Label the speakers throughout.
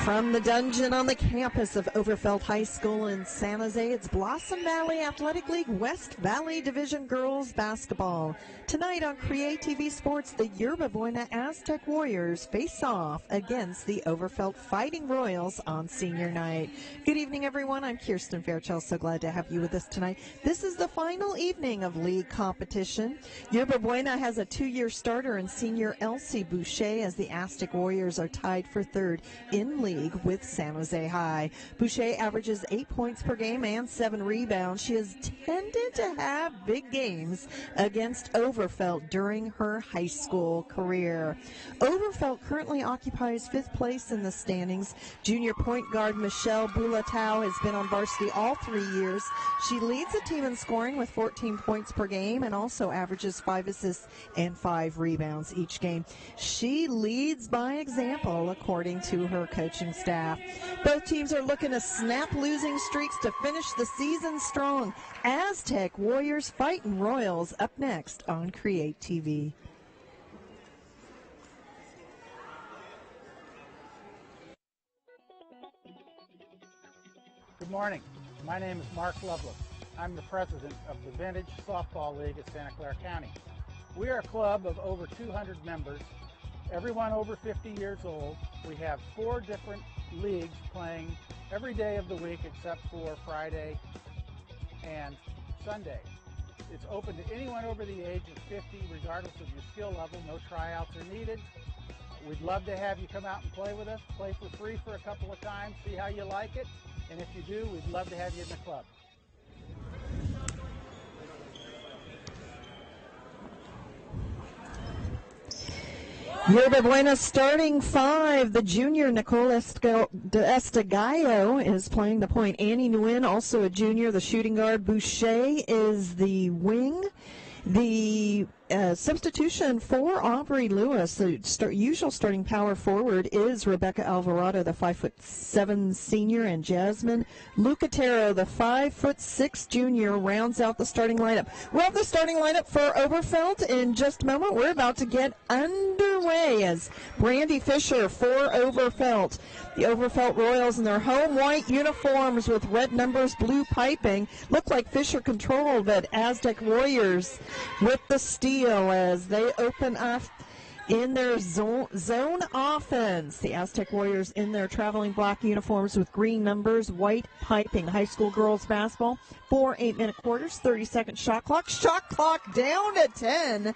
Speaker 1: From the dungeon on the campus of Overfelt High School in San Jose, it's Blossom Valley Athletic League West Valley Division Girls Basketball. Tonight on CreaTV Sports, the Yerba Buena Aztec Warriors face off against the Overfelt Fighting Royals on senior night. Good evening, everyone. I'm Kirsten Fairchild. So glad to have you with us tonight. This is the final evening of league competition. Yerba Buena has a 2-year starter in senior Elsie Boucher as the Aztec Warriors are tied for third in league with San Jose High. Boucher averages 8 points per game and 7 rebounds. She has tended to have big games against Overfelt during her high school career. Overfelt currently occupies 5th place in the standings. Junior point guard Michelle Bulatau has been on varsity all 3 years. She leads the team in scoring with 14 points per game and also averages 5 assists and 5 rebounds each game. She leads by example, according to her coaching staff. Both teams are looking to snap losing streaks to finish the season strong. Aztec Warriors fighting Royals up next on CreaTV.
Speaker 2: Good morning. My name is Mark Loveless. I'm the president of the Vintage Softball League of Santa Clara County. We are a club of over 200 members, everyone over 50 years old. We have 4 different leagues playing every day of the week except for Friday and Sunday. It's open to anyone over the age of 50, regardless of your skill level. No tryouts are needed. We'd love to have you come out and play with us, play for free for a couple of times, see how you like it. And if you do, we'd love to have you in the club.
Speaker 1: Yerba Buena starting 5. The junior Nicole Estegallo is playing the point. Annie Nguyen, also a junior, the shooting guard. Boucher is the wing. The substitution for Aubrey Lewis, the usual starting power forward, is Rebecca Alvarado, the 5'7" senior, and Jasmine Lucatero, the 5'6" junior, rounds out the starting lineup. We'll have the starting lineup for Overfelt in just a moment. We're about to get underway as Brandy Fisher for Overfelt. The Overfelt Royals in their home white uniforms with red numbers, blue piping. Look like Fisher controlled, but Aztec Warriors with the steal as they open up in their zone offense. The Aztec Warriors in their traveling black uniforms with green numbers, white piping. High school girls basketball, 4 8-minute quarters, 30-second shot clock. Shot clock down to 10.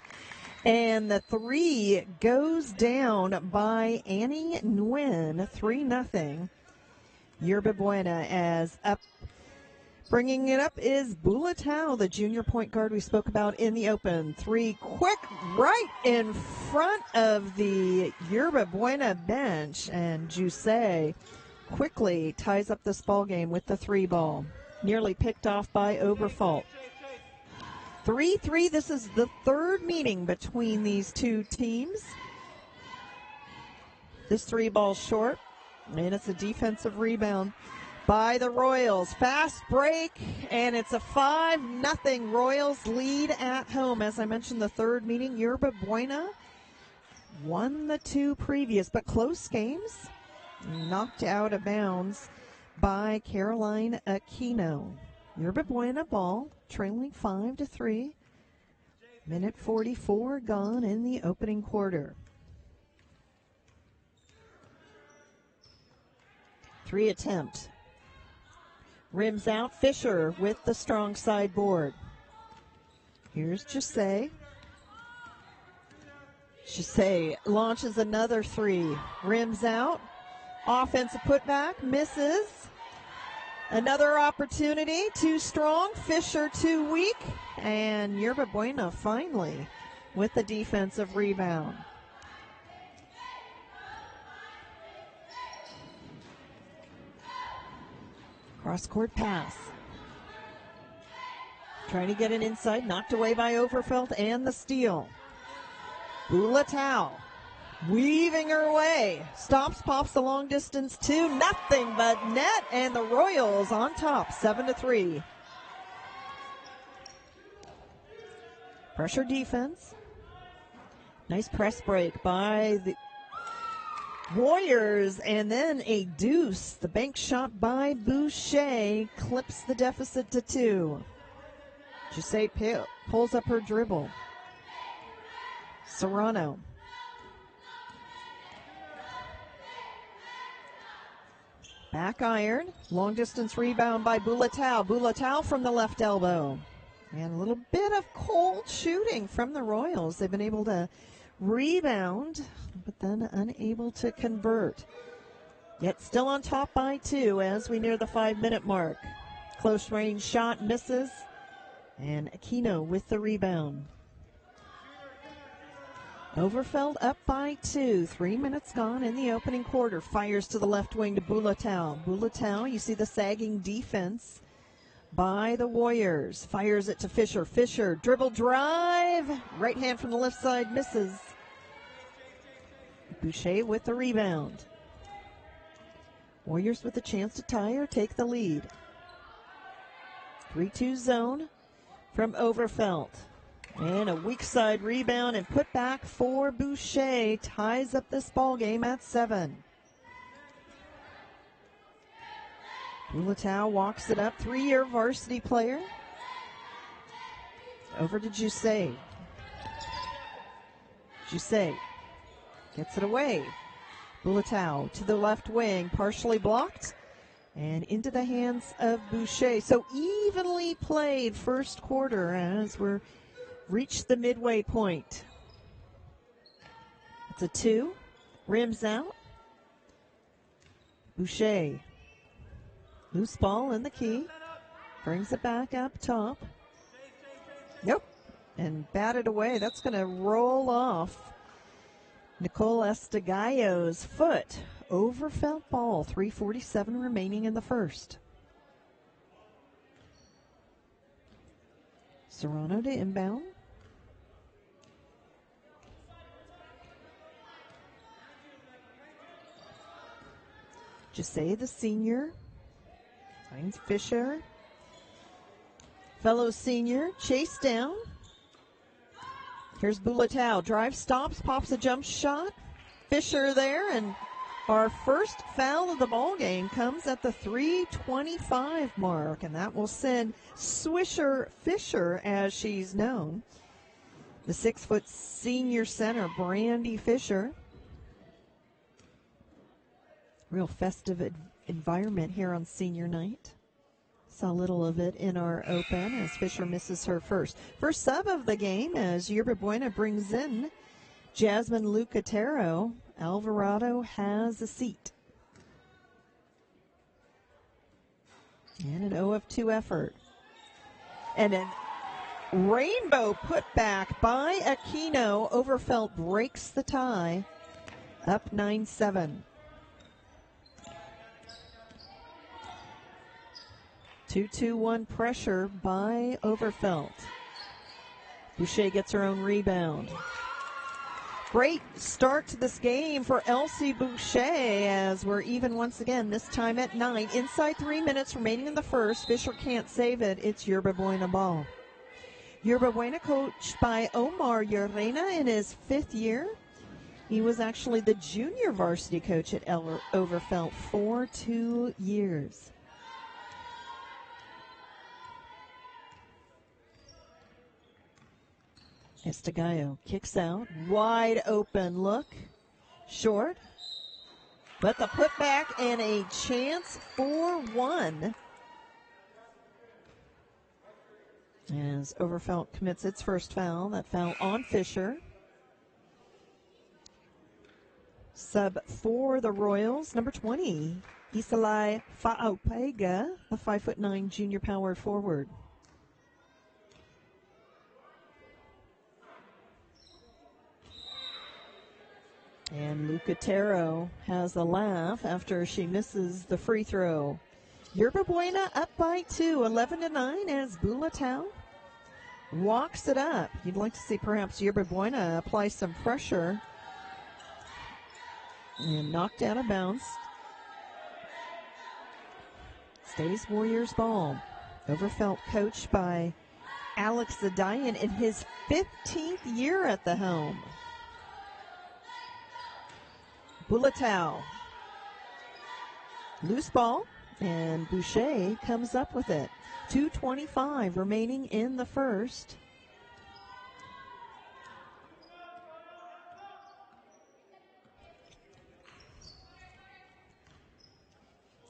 Speaker 1: And the 3 goes down by Annie Nguyen, 3-0. Yerba Buena as up. Bringing it up is Bulatau, the junior point guard we spoke about in the open. 3 quick right in front of the Yerba Buena bench, and Jusay quickly ties up this ball game with the 3 ball. Nearly picked off by Overfelt. 3-3. This is the 3rd meeting between these two teams. This 3 ball short, and it's a defensive rebound by the Royals. Fast break, and it's a 5-0 Royals lead at home. As I mentioned, the 3rd meeting, Yerba Buena won the 2 previous, but close games, knocked out of bounds by Caroline Aquino. Yerba Buena ball, trailing 5-3. Minute 44 gone in the opening quarter. 3 attempt. Rims out. Fisher with the strong side board. Here's Jusay. Jusay launches another 3. Rims out. Offensive putback. Misses. Another opportunity. Too strong. Fisher too weak. And Yerba Buena finally with the defensive rebound. Cross-court pass. Trying to get it inside. Knocked away by Overfelt and the steal. Bulatau weaving her way. Stops, pops the long distance to nothing but net, and the Royals on top, 7-3. Pressure defense. Nice press break by the Warriors, and then a deuce. The bank shot by Boucher clips the deficit to 2. Gisette pulls up her dribble. Serrano. Back iron. Long distance rebound by Bulatao. Bulatao from the left elbow. And a little bit of cold shooting from the Royals. They've been able to rebound, but then unable to convert. Yet still on top by 2 as we near the 5-minute mark. Close range shot misses. And Aquino with the rebound. Overfelt up by 2. 3 minutes gone in the opening quarter. Fires to the left wing to Bulatao. Bulatao, you see the sagging defense by the Warriors. Fires it to Fisher. Fisher, dribble drive. Right hand from the left side misses. Boucher with the rebound. Warriors with a chance to tie or take the lead. 3-2 zone from Overfelt. And a weak side rebound and put back for Boucher. Ties up this ball game at 7. Bulatao walks it up. 3-year varsity player. Over to Gisette. Gisette gets it away. Bulatao to the left wing. Partially blocked. And into the hands of Boucher. So evenly played first quarter as we're reached the midway point. It's a 2. Rims out. Boucher. Loose ball in the key. Brings it back up top. Nope. And batted away. That's going to roll off Nicole Estigallo's foot. Overfelt ball. 3:47 remaining in the first. Serrano to inbound. Gisette, the senior, finds Fisher. Fellow senior, chase down. Here's Bulatao. Drive, stops, pops a jump shot. Fisher there, and our first foul of the ball game comes at the 3:25 mark, and that will send Swisher Fisher, as she's known, the 6-foot senior center, Brandy Fisher. Real festive environment here on senior night. Saw a little of it in our open as Fisher misses her first. First sub of the game as Yerba Buena brings in Jasmine Lucatero. Alvarado has a seat. And an 0 of 2 effort. And a rainbow putback by Aquino. Overfelt breaks the tie. Up 9-7. 2-2-1 pressure by Overfelt. Boucher gets her own rebound. Great start to this game for Elsie Boucher as we're even once again, this time at 9. Inside 3 minutes remaining in the first. Fisher can't save it. It's Yerba Buena ball. Yerba Buena coached by Omar Llerena in his 5th year. He was actually the junior varsity coach at Overfelt for 2 years. Estigallo kicks out. Wide open look. Short. But the putback and a chance for 1. As Overfelt commits its first foul. That foul on Fisher. Sub for the Royals, number 20, Isalai Fa'aupega, the 5'9" junior power forward. And Lucatero has a laugh after she misses the free throw. Yerba Buena up by 2, 11-9 as Bulatao walks it up. You'd like to see perhaps Yerba Buena apply some pressure. And knocked out of bounds. Stays Warriors ball. Overfelt coached by Alex Zadayan in his 15th year at the helm. Bulatao. Loose ball, and Boucher comes up with it. 2:25 remaining in the first.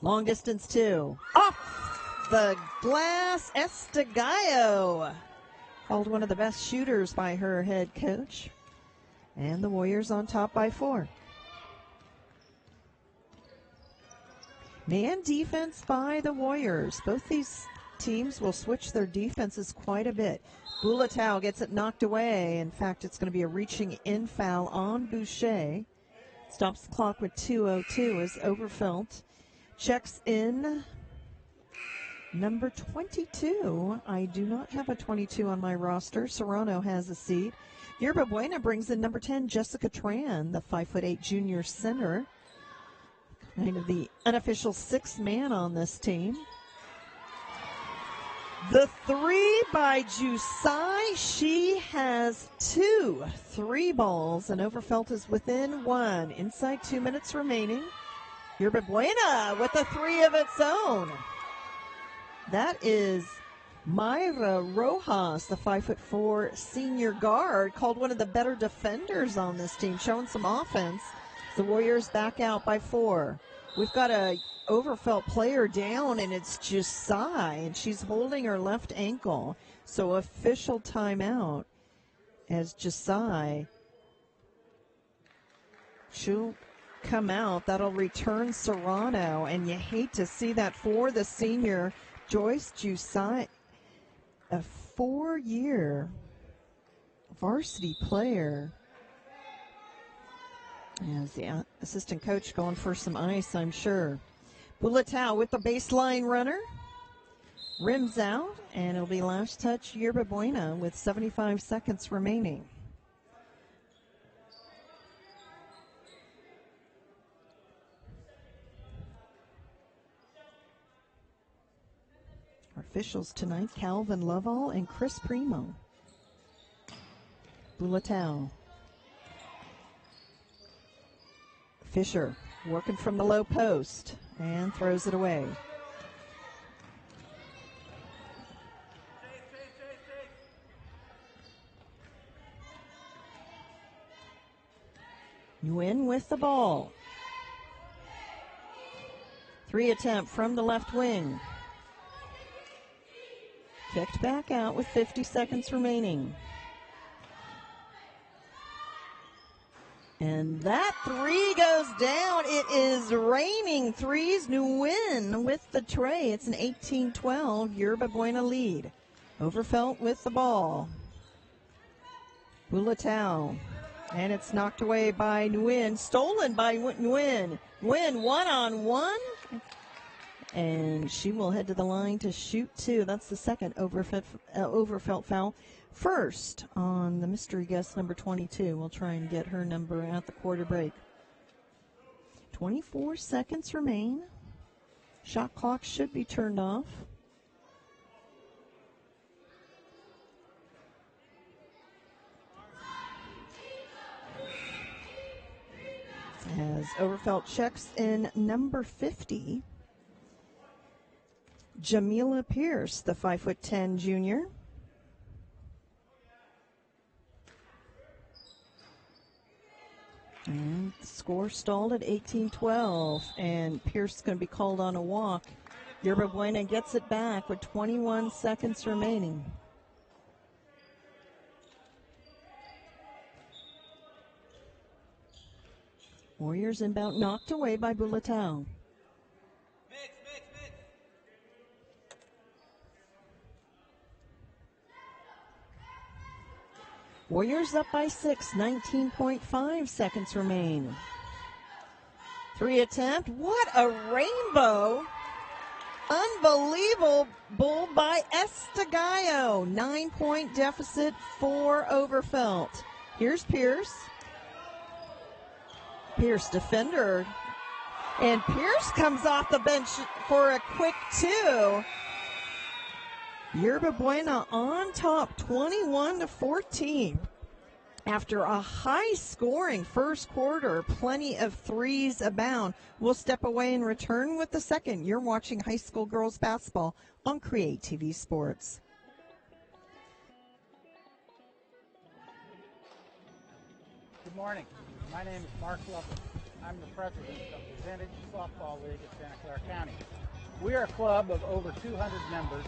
Speaker 1: Long distance two. Off the glass, Estigallo. Called one of the best shooters by her head coach. And the Warriors on top by 4. Man defense by the Warriors. Both these teams will switch their defenses quite a bit. Bulatao gets it knocked away. In fact, it's going to be a reaching in foul on Boucher. Stops the clock with 2:02 as Overfelt checks in number 22. I do not have a 22 on my roster. Serrano has a seat. Yerba Buena brings in number 10, Jessica Tran, the 5'8" junior center. Kind of the unofficial sixth man on this team. The 3 by Jusai. She has 2 3 balls, and Overfelt is within 1. Inside 2 minutes remaining. Yerba Buena with a 3 of its own. That is Mayra Rojas, the 5'4" senior guard, called one of the better defenders on this team, showing some offense. The Warriors back out by 4. We've got a Overfelt player down, and it's Jusai, and she's holding her left ankle. So official timeout as Jusai. She'll come out. That'll return Serrano, and you hate to see that for the senior Joyce Jusai, a 4-year varsity player. As the assistant coach going for some ice, I'm sure. Bulatao with the baseline runner. Rims out, and it'll be last touch Yerba Buena with 75 seconds remaining. Our officials tonight, Calvin Lovell and Chris Primo. Bulatao. Fisher working from the low post and throws it away. Nguyen with the ball. 3 attempt from the left wing. Kicked back out with 50 seconds remaining. And that 3 goes down. It is raining threes. Nguyen with the tray. It's an 18-12 Yerba Buena lead. Overfelt with the ball. Bulatao. And it's knocked away by Nguyen. Stolen by Nguyen. Nguyen one-on-one. And she will head to the line to shoot 2. That's the second Overfelt foul. First on the mystery guest, number 22. We'll try and get her number at the quarter break. 24 seconds remain. Shot clock should be turned off. As Overfelt checks in number 50. Jamila Pierce, the 5'10" junior. And the score stalled at 18-12, and Pierce is going to be called on a walk. Yerba Buena gets it back with 21 seconds remaining. Warriors inbound, knocked away by Bulatao. Warriors up by 6, 19.5 seconds remain. 3 attempt. What a rainbow. Unbelievable by Estigallo. 9-point deficit for Overfelt. Here's Pierce. Pierce defender. And Pierce comes off the bench for a quick 2. Yerba Buena on top, 21-14. After a high-scoring first quarter, plenty of threes abound. We'll step away and return with the second. You're watching high school girls basketball on CreaTV Sports.
Speaker 2: Good morning. My name is Mark Lovett. I'm the president of the Vintage Softball League of Santa Clara County. We are a club of over 200 members,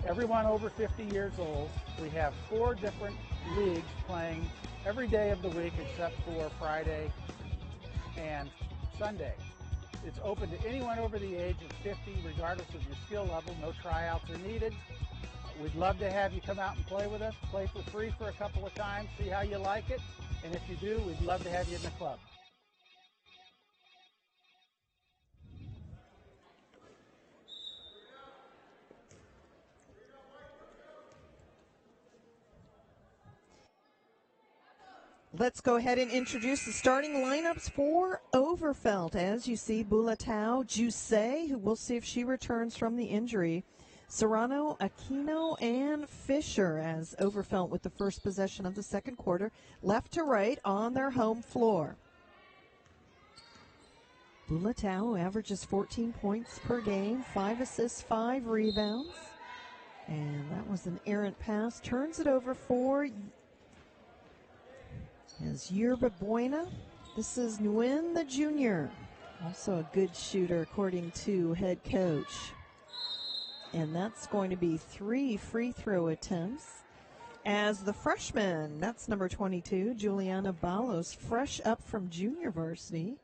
Speaker 2: everyone over 50 years old. We have 4 different leagues playing every day of the week except for Friday and Sunday. It's open to anyone over the age of 50, regardless of your skill level. No tryouts are needed. We'd love to have you come out and play with us, play for free for a couple of times, see how you like it. And if you do, we'd love to have you in the club.
Speaker 1: Let's go ahead and introduce the starting lineups for Overfelt. As you see, Bulatao, Jusei, who we'll see if she returns from the injury, Serrano, Aquino, and Fisher as Overfelt with the first possession of the second quarter, left to right on their home floor. Bulatao averages 14 points per game, 5 assists, 5 rebounds. And that was an errant pass. Turns it over for as Yerba Buena. This is Nguyen, the junior, also a good shooter according to head coach. And that's going to be 3 free throw attempts. As the freshman, that's number 22, Juliana Balos, fresh up from junior varsity,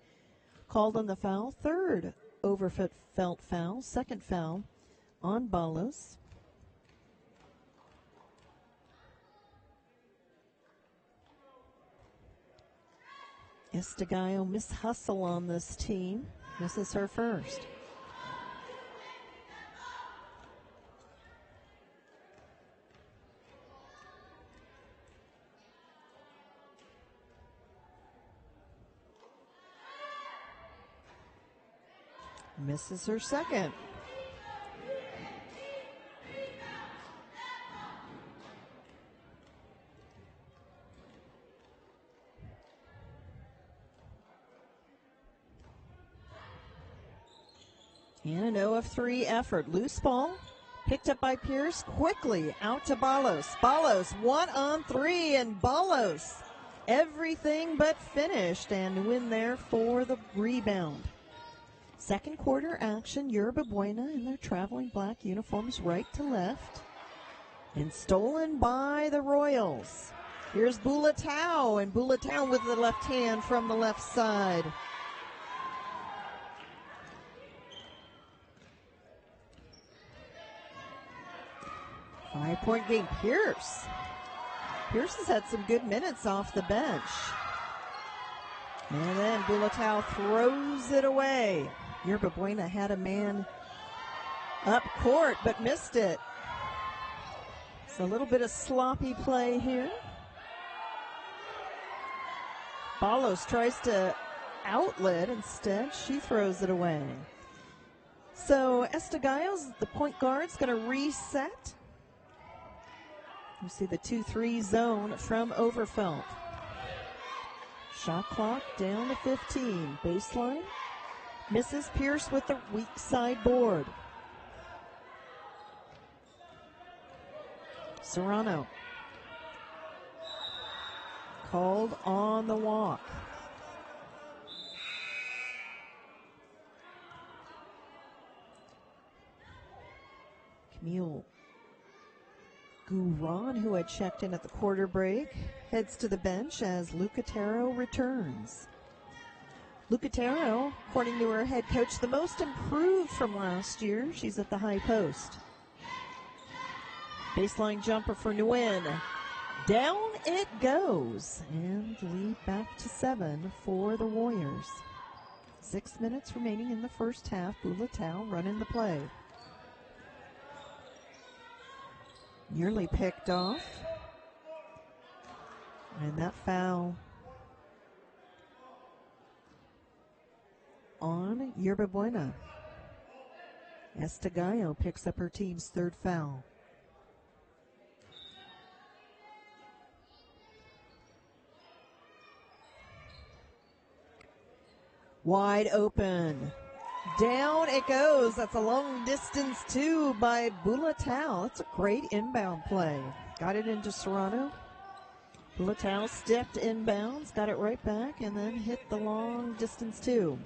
Speaker 1: called on the foul, third Overfelt foul, second foul on Balos. Estagayo miss hustle on this team. This is her first. Misses her second. And an 0 of 3 effort. Loose ball, picked up by Pierce, quickly out to Balos. Balos, 1 on 3, and Balos, everything but finished, and win there for the rebound. Second quarter action, Yerba Buena in their traveling black uniforms right to left, and stolen by the Royals. Here's Bulatao, and Bulatao with the left hand from the left side. Five-point game, Pierce. Pierce has had some good minutes off the bench. And then Bulatao throws it away. Yerba Buena had a man up court, but missed it. It's a little bit of sloppy play here. Balos tries to outlet. Instead, she throws it away. So Estagayo's, the point guard's going to reset. You see the 2-3 zone from Overfelt. Shot clock down to 15. Baseline. Misses Pierce with the weak side board. Serrano. Called on the walk. Camille Guran, who had checked in at the quarter break, heads to the bench as Lucatero returns. Lucatero, according to her head coach, the most improved from last year. She's at the high post. Baseline jumper for Nguyen. Down it goes. And lead back to 7 for the Warriors. 6 minutes remaining in the first half. Bulatao running the play. Nearly picked off. And that foul on Yerba Buena. Estagayo picks up her team's third foul. Wide open. Down it goes. That's a long distance two by Bulatao. That's a great inbound play. Got it into Serrano. Bulatao stepped inbounds, got it right back, and then hit the long distance two.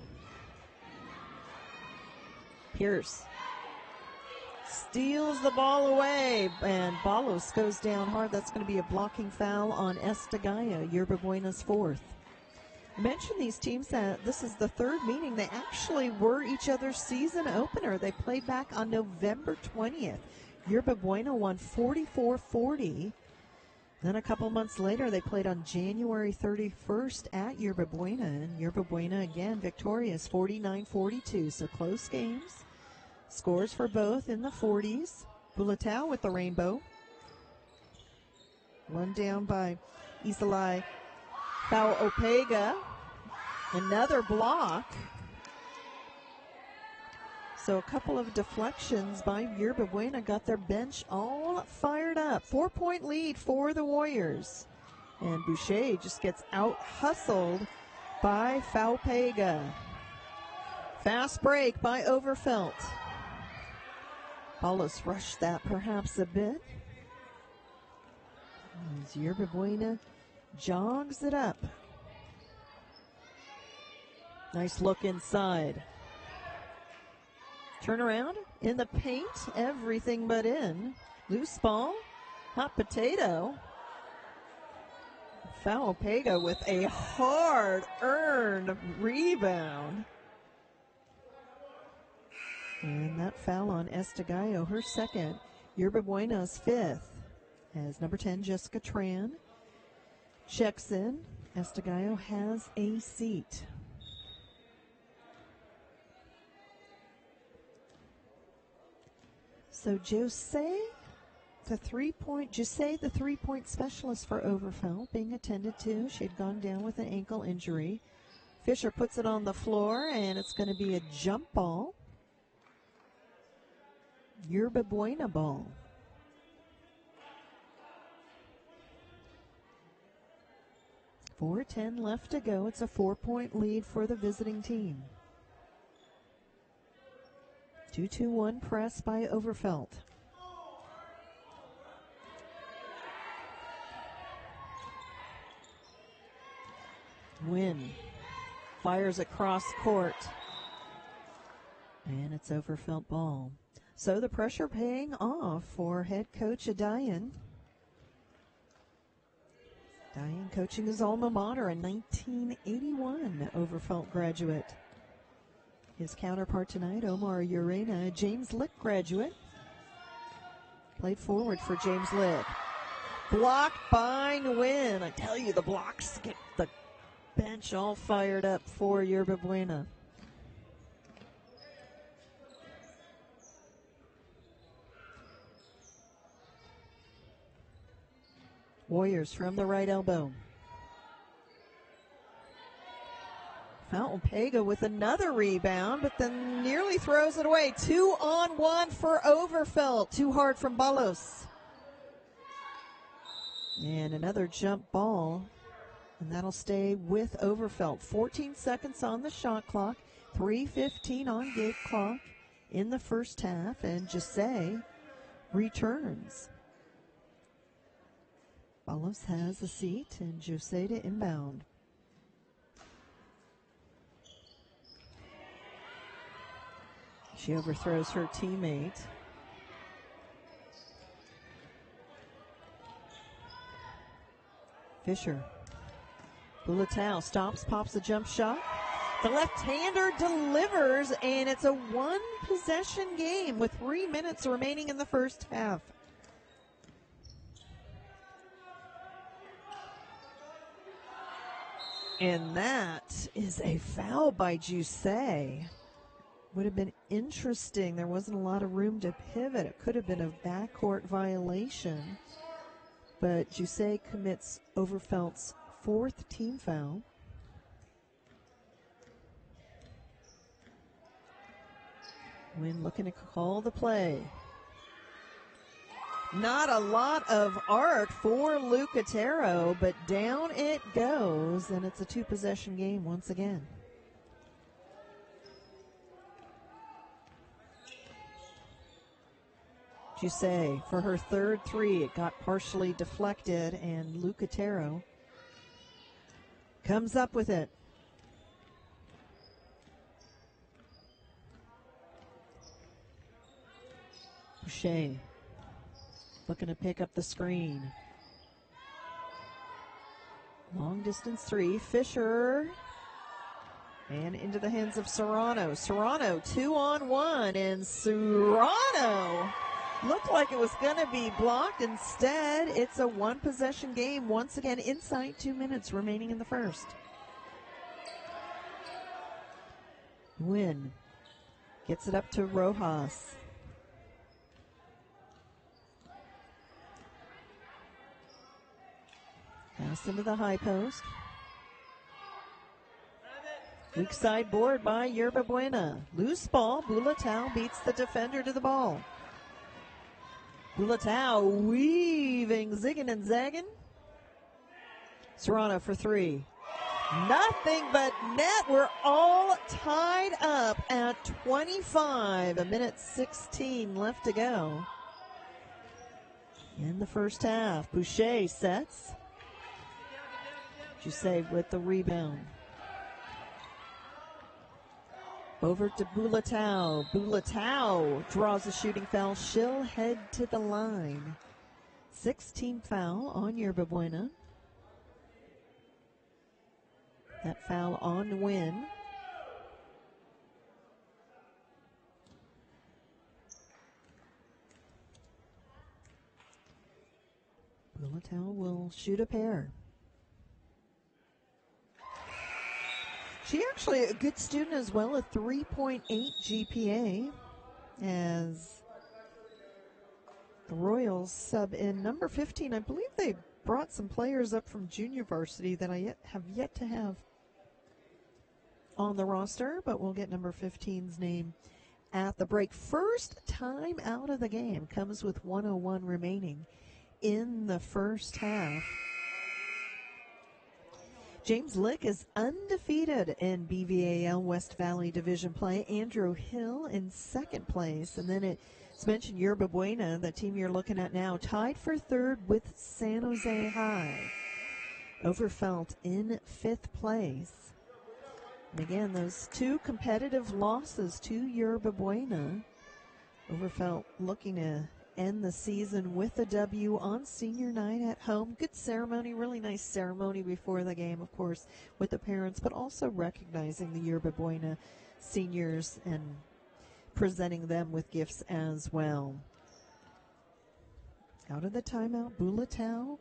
Speaker 1: Pierce steals the ball away, and Balos goes down hard. That's going to be a blocking foul on Estagaya, Yerba Buena's fourth. I mentioned these teams that this is the third meeting. They actually were each other's season opener. They played back on November 20th. Yerba Buena won 44-40. Then a couple months later, they played on January 31st at Yerba Buena, and Yerba Buena again victorious, 49-42. So close games. Scores for both in the 40s. Bulatao with the rainbow. One down by Isalai Pauopega. Another block. So a couple of deflections by Yerba Buena got their bench all fired up. 4-point lead for the Warriors. And Boucher just gets out-hustled by Pauopega. Fast break by Overfelt. Paulus rushed that perhaps a bit. As Yerba Buena jogs it up. Nice look inside. Turnaround in the paint, everything but in. Loose ball, hot potato. Pauopega with a hard-earned rebound. And that foul on Estagayo, her second. Yerba Buena's fifth. As number 10, Jessica Tran, checks in. Estagayo has a seat. So Jose, the three-point specialist for Overfelt, being attended to. She had gone down with an ankle injury. Fisher puts it on the floor, and it's going to be a jump ball. Yerba Buena ball. .410 left to go. It's a 4-point lead for the visiting team. 2-2-1 press by Overfelt. Wynn fires across court. And it's Overfelt ball. So the pressure paying off for head coach Adayan. Adayan coaching his alma mater, a 1981 Overfelt graduate. His counterpart tonight, Omar Urena, a James Lick graduate. Played forward for James Lick. Blocked by Nguyen. I tell you, the blocks get the bench all fired up for Yerba Buena. Warriors from the right elbow. Pauopega with another rebound, but then nearly throws it away. 2-on-1 for Overfelt. Too hard from Balos. And another jump ball, and that'll stay with Overfelt. 14 seconds on the shot clock, 3:15 on game clock in the first half, and Jose returns. Balos has a seat, and Jose to inbound. She overthrows her teammate. Fisher. Bulatao stops, pops a jump shot. The left-hander delivers, and it's a one-possession game with 3 minutes remaining in the first half. And that is a foul by Jose. Would have been interesting. There wasn't a lot of room to pivot. It could have been a backcourt violation. But Jose commits Overfelt's fourth team foul. Wynn looking to call the play. Not a lot of art for Lucatero, but down it goes, and it's a two-possession game once again. Jusay for her third three. It got partially deflected, and Lucatero comes up with it. Boucher looking to pick up the screen. Long distance three. Fisher. And into the hands of Serrano. Serrano 2-on-1, and Serrano looked like it was going to be blocked. Instead, it's a one-possession game once again inside 2 minutes remaining in the first. Nguyen gets it up to Rojas. Pass into the high post. Weak side board by Yerba Buena. Loose ball. Bulatao beats the defender to the ball. Bulatao weaving, zigging and zagging. Serrano for three. Nothing but net. We're all tied up at 25. A minute 16 left to go in the first half. Boucher sets. Jusay with the rebound. Over to Bulatao. Bulatao draws a shooting foul. She'll head to the line. 16 foul on Yerba Buena. That foul on Nguyen. Bulatao will shoot a pair. She actually a good student as well, a 3.8 GPA, as the Royals sub in number 15. I believe they brought some players up from junior varsity that I have yet to have on the roster, but we'll get number 15's name at the break. First time out of the game comes with 1:01 remaining in the first half. James Lick is undefeated in BVAL West Valley Division play. Andrew Hill in second place. And then it's mentioned Yerba Buena, the team you're looking at now, tied for third with San Jose High. Overfelt in fifth place. And again, those two competitive losses to Yerba Buena. Overfelt looking to end the season with a W on senior night at home. Good ceremony, really nice ceremony before the game, of course, with the parents, but also recognizing the Yerba Buena seniors and presenting them with gifts as well. Out of the timeout, Bulatao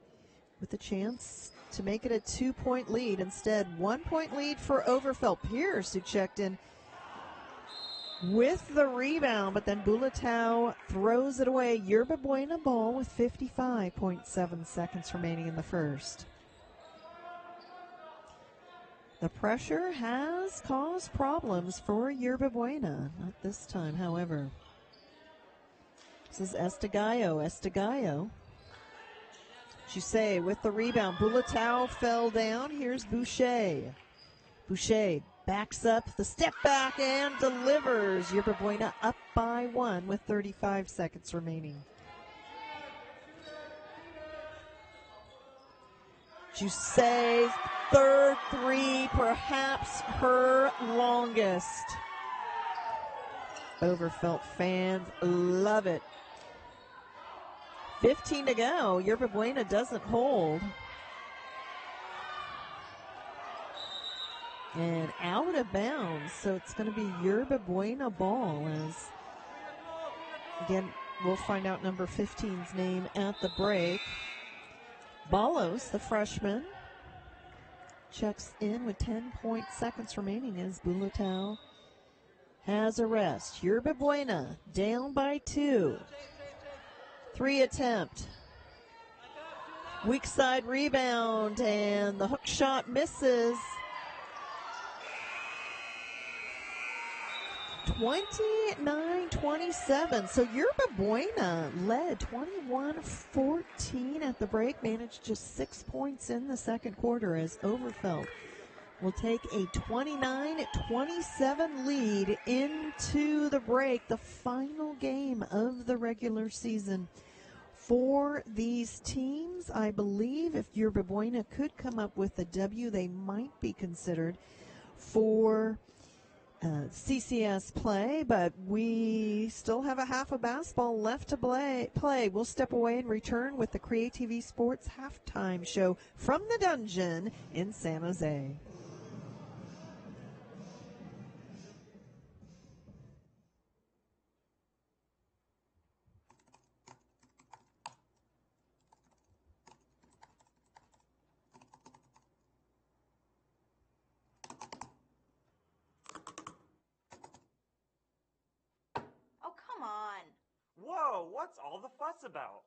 Speaker 1: with a chance to make it a 2-point lead. Instead, 1-point lead for Overfelt. Pierce, who checked in with the rebound, but then Bulatao throws it away. Yerba Buena ball with 55.7 seconds remaining in the first. The pressure has caused problems for Yerba Buena. Not this time, however. This is Estigallo. Estigallo. Jusay with the rebound. Bulatao fell down. Here's Boucher. Boucher backs up the step back and delivers. Yerba Buena up by 1 with 35 seconds remaining. Jusay's third three, perhaps her longest. Overfelt fans love it. 15 to go. Yerba Buena doesn't hold. And out of bounds, so it's going to be Yerba Buena ball. As again, we'll find out number 15's name at the break. Balos, the freshman, checks in with 10 seconds remaining as Bulatao has a rest. Yerba Buena down by 2. 3 attempt. Weak side rebound, and the hook shot misses. 29-27. So Yerba Buena led 21-14 at the break, managed just 6 points in the second quarter as Overfelt will take a 29-27 lead into the break, the final game of the regular season. For these teams, I believe if Yerba Buena could come up with a W, they might be considered for CCS play, but we still have a half of basketball left to play. We'll step away and return with the CreaTV Sports halftime show from the dungeon in San Jose.
Speaker 3: Whoa, what's all the fuss about?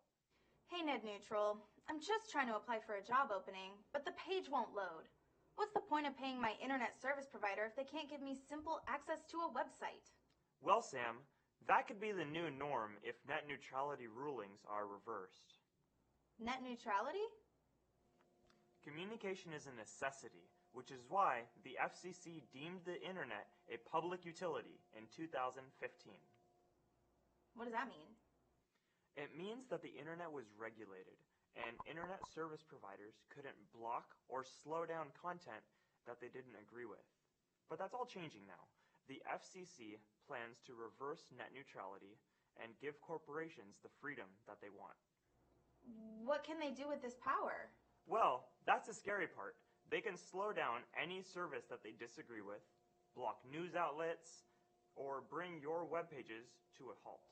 Speaker 4: Hey, Ned Neutral. I'm just trying to apply for a job opening, but the page won't load. What's the point of paying my internet service provider if they can't give me simple access to a website?
Speaker 3: Well, Sam, that could be the new norm if net neutrality rulings are reversed.
Speaker 4: Net neutrality?
Speaker 3: Communication is a necessity, which is why the FCC deemed the internet a public utility in 2015.
Speaker 4: What does that mean?
Speaker 3: It means that the internet was regulated, and internet service providers couldn't block or slow down content that they didn't agree with. But that's all changing now. The FCC plans to reverse net neutrality and give corporations the freedom that they want.
Speaker 4: What can they do with this power?
Speaker 3: Well, that's the scary part. They can slow down any service that they disagree with, block news outlets, or bring your web pages to a halt.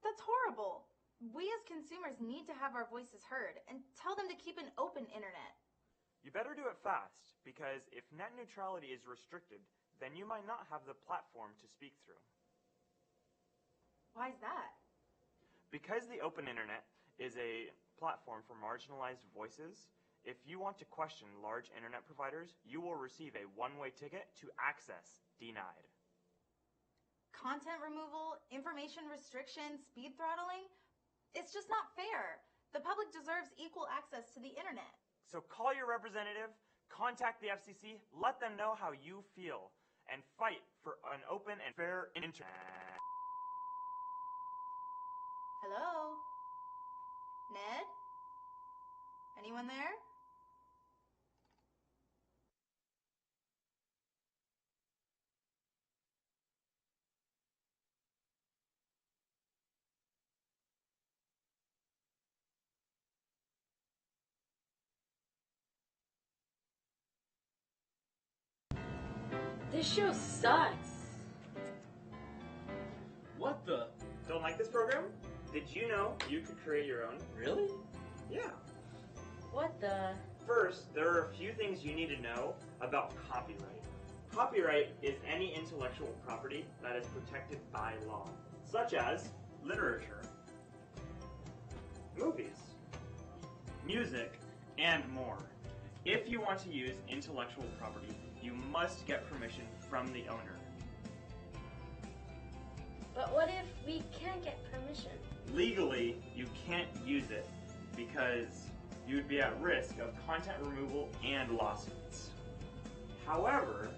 Speaker 4: That's horrible. We as consumers need to have our voices heard and tell them to keep an open internet.
Speaker 3: You better do it fast, because if net neutrality is restricted, then you might not have the platform to speak through.
Speaker 4: Why is that?
Speaker 3: Because the open internet is a platform for marginalized voices, if you want to question large internet providers, you will receive a one-way ticket to access denied.
Speaker 4: Content removal, information restriction, speed throttling? It's just not fair. The public deserves equal access to the internet.
Speaker 3: So call your representative, contact the FCC, let them know how you feel, and fight for an open and fair internet.
Speaker 4: Hello? Ned? Anyone there?
Speaker 5: This show sucks.
Speaker 6: What the?
Speaker 3: Don't like this program? Did you know you could create your own?
Speaker 6: Really?
Speaker 3: Yeah.
Speaker 5: What the?
Speaker 3: First, there are a few things you need to know about copyright. Copyright is any intellectual property that is protected by law, such as literature, movies, music, and more. If you want to use intellectual property, you must get permission from the owner.
Speaker 5: But what if we can't get permission?
Speaker 3: Legally, you can't use it because you would be at risk of content removal and lawsuits. However,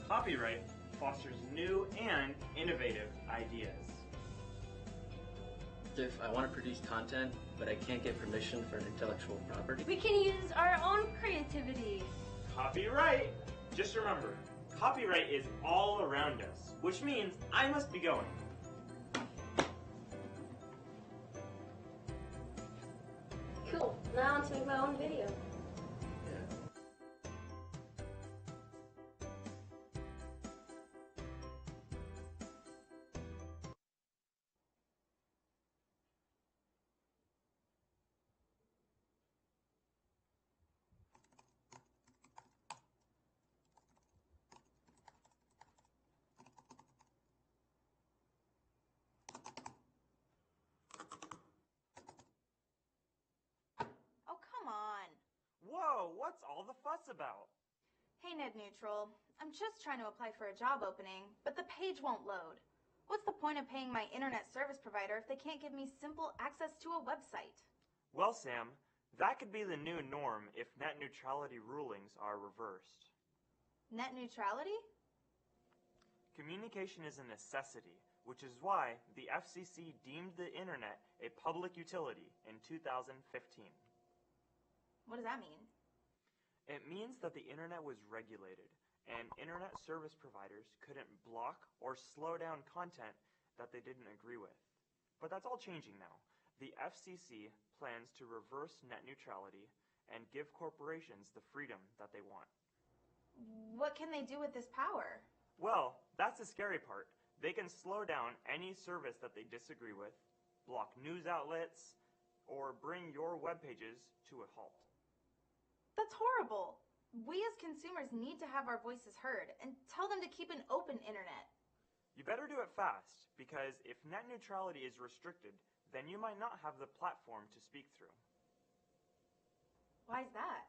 Speaker 3: copyright fosters new and innovative ideas.
Speaker 6: If I want to produce content, but I can't get permission for an intellectual property?
Speaker 5: We can use our own creativity.
Speaker 3: Copyright! Just remember, copyright is all around us, which means I must be going.
Speaker 5: Cool. Now I want to make my own video.
Speaker 4: Oh, come on.
Speaker 3: Whoa, what's all the fuss about?
Speaker 4: Hey, Ned Neutral. I'm just trying to apply for a job opening, but the page won't load. What's the point of paying my internet service provider if they can't give me simple access to a website?
Speaker 3: Well, Sam, That could be the new norm if net neutrality rulings are reversed.
Speaker 4: Net neutrality?
Speaker 3: Communication is a necessity, which is why the FCC deemed the internet a public utility in 2015.
Speaker 4: What does that mean?
Speaker 3: It means that the internet was regulated, and internet service providers couldn't block or slow down content that they didn't agree with. But that's all changing now. The FCC plans to reverse net neutrality and give corporations the freedom that they want.
Speaker 4: What can they do with this power?
Speaker 3: Well, that's the scary part. They can slow down any service that they disagree with, block news outlets, or bring your web pages to a halt.
Speaker 4: That's horrible. We as consumers need to have our voices heard and tell them to keep an open internet.
Speaker 3: You better do it fast, because if net neutrality is restricted, then you might not have the platform to speak through.
Speaker 4: Why is that?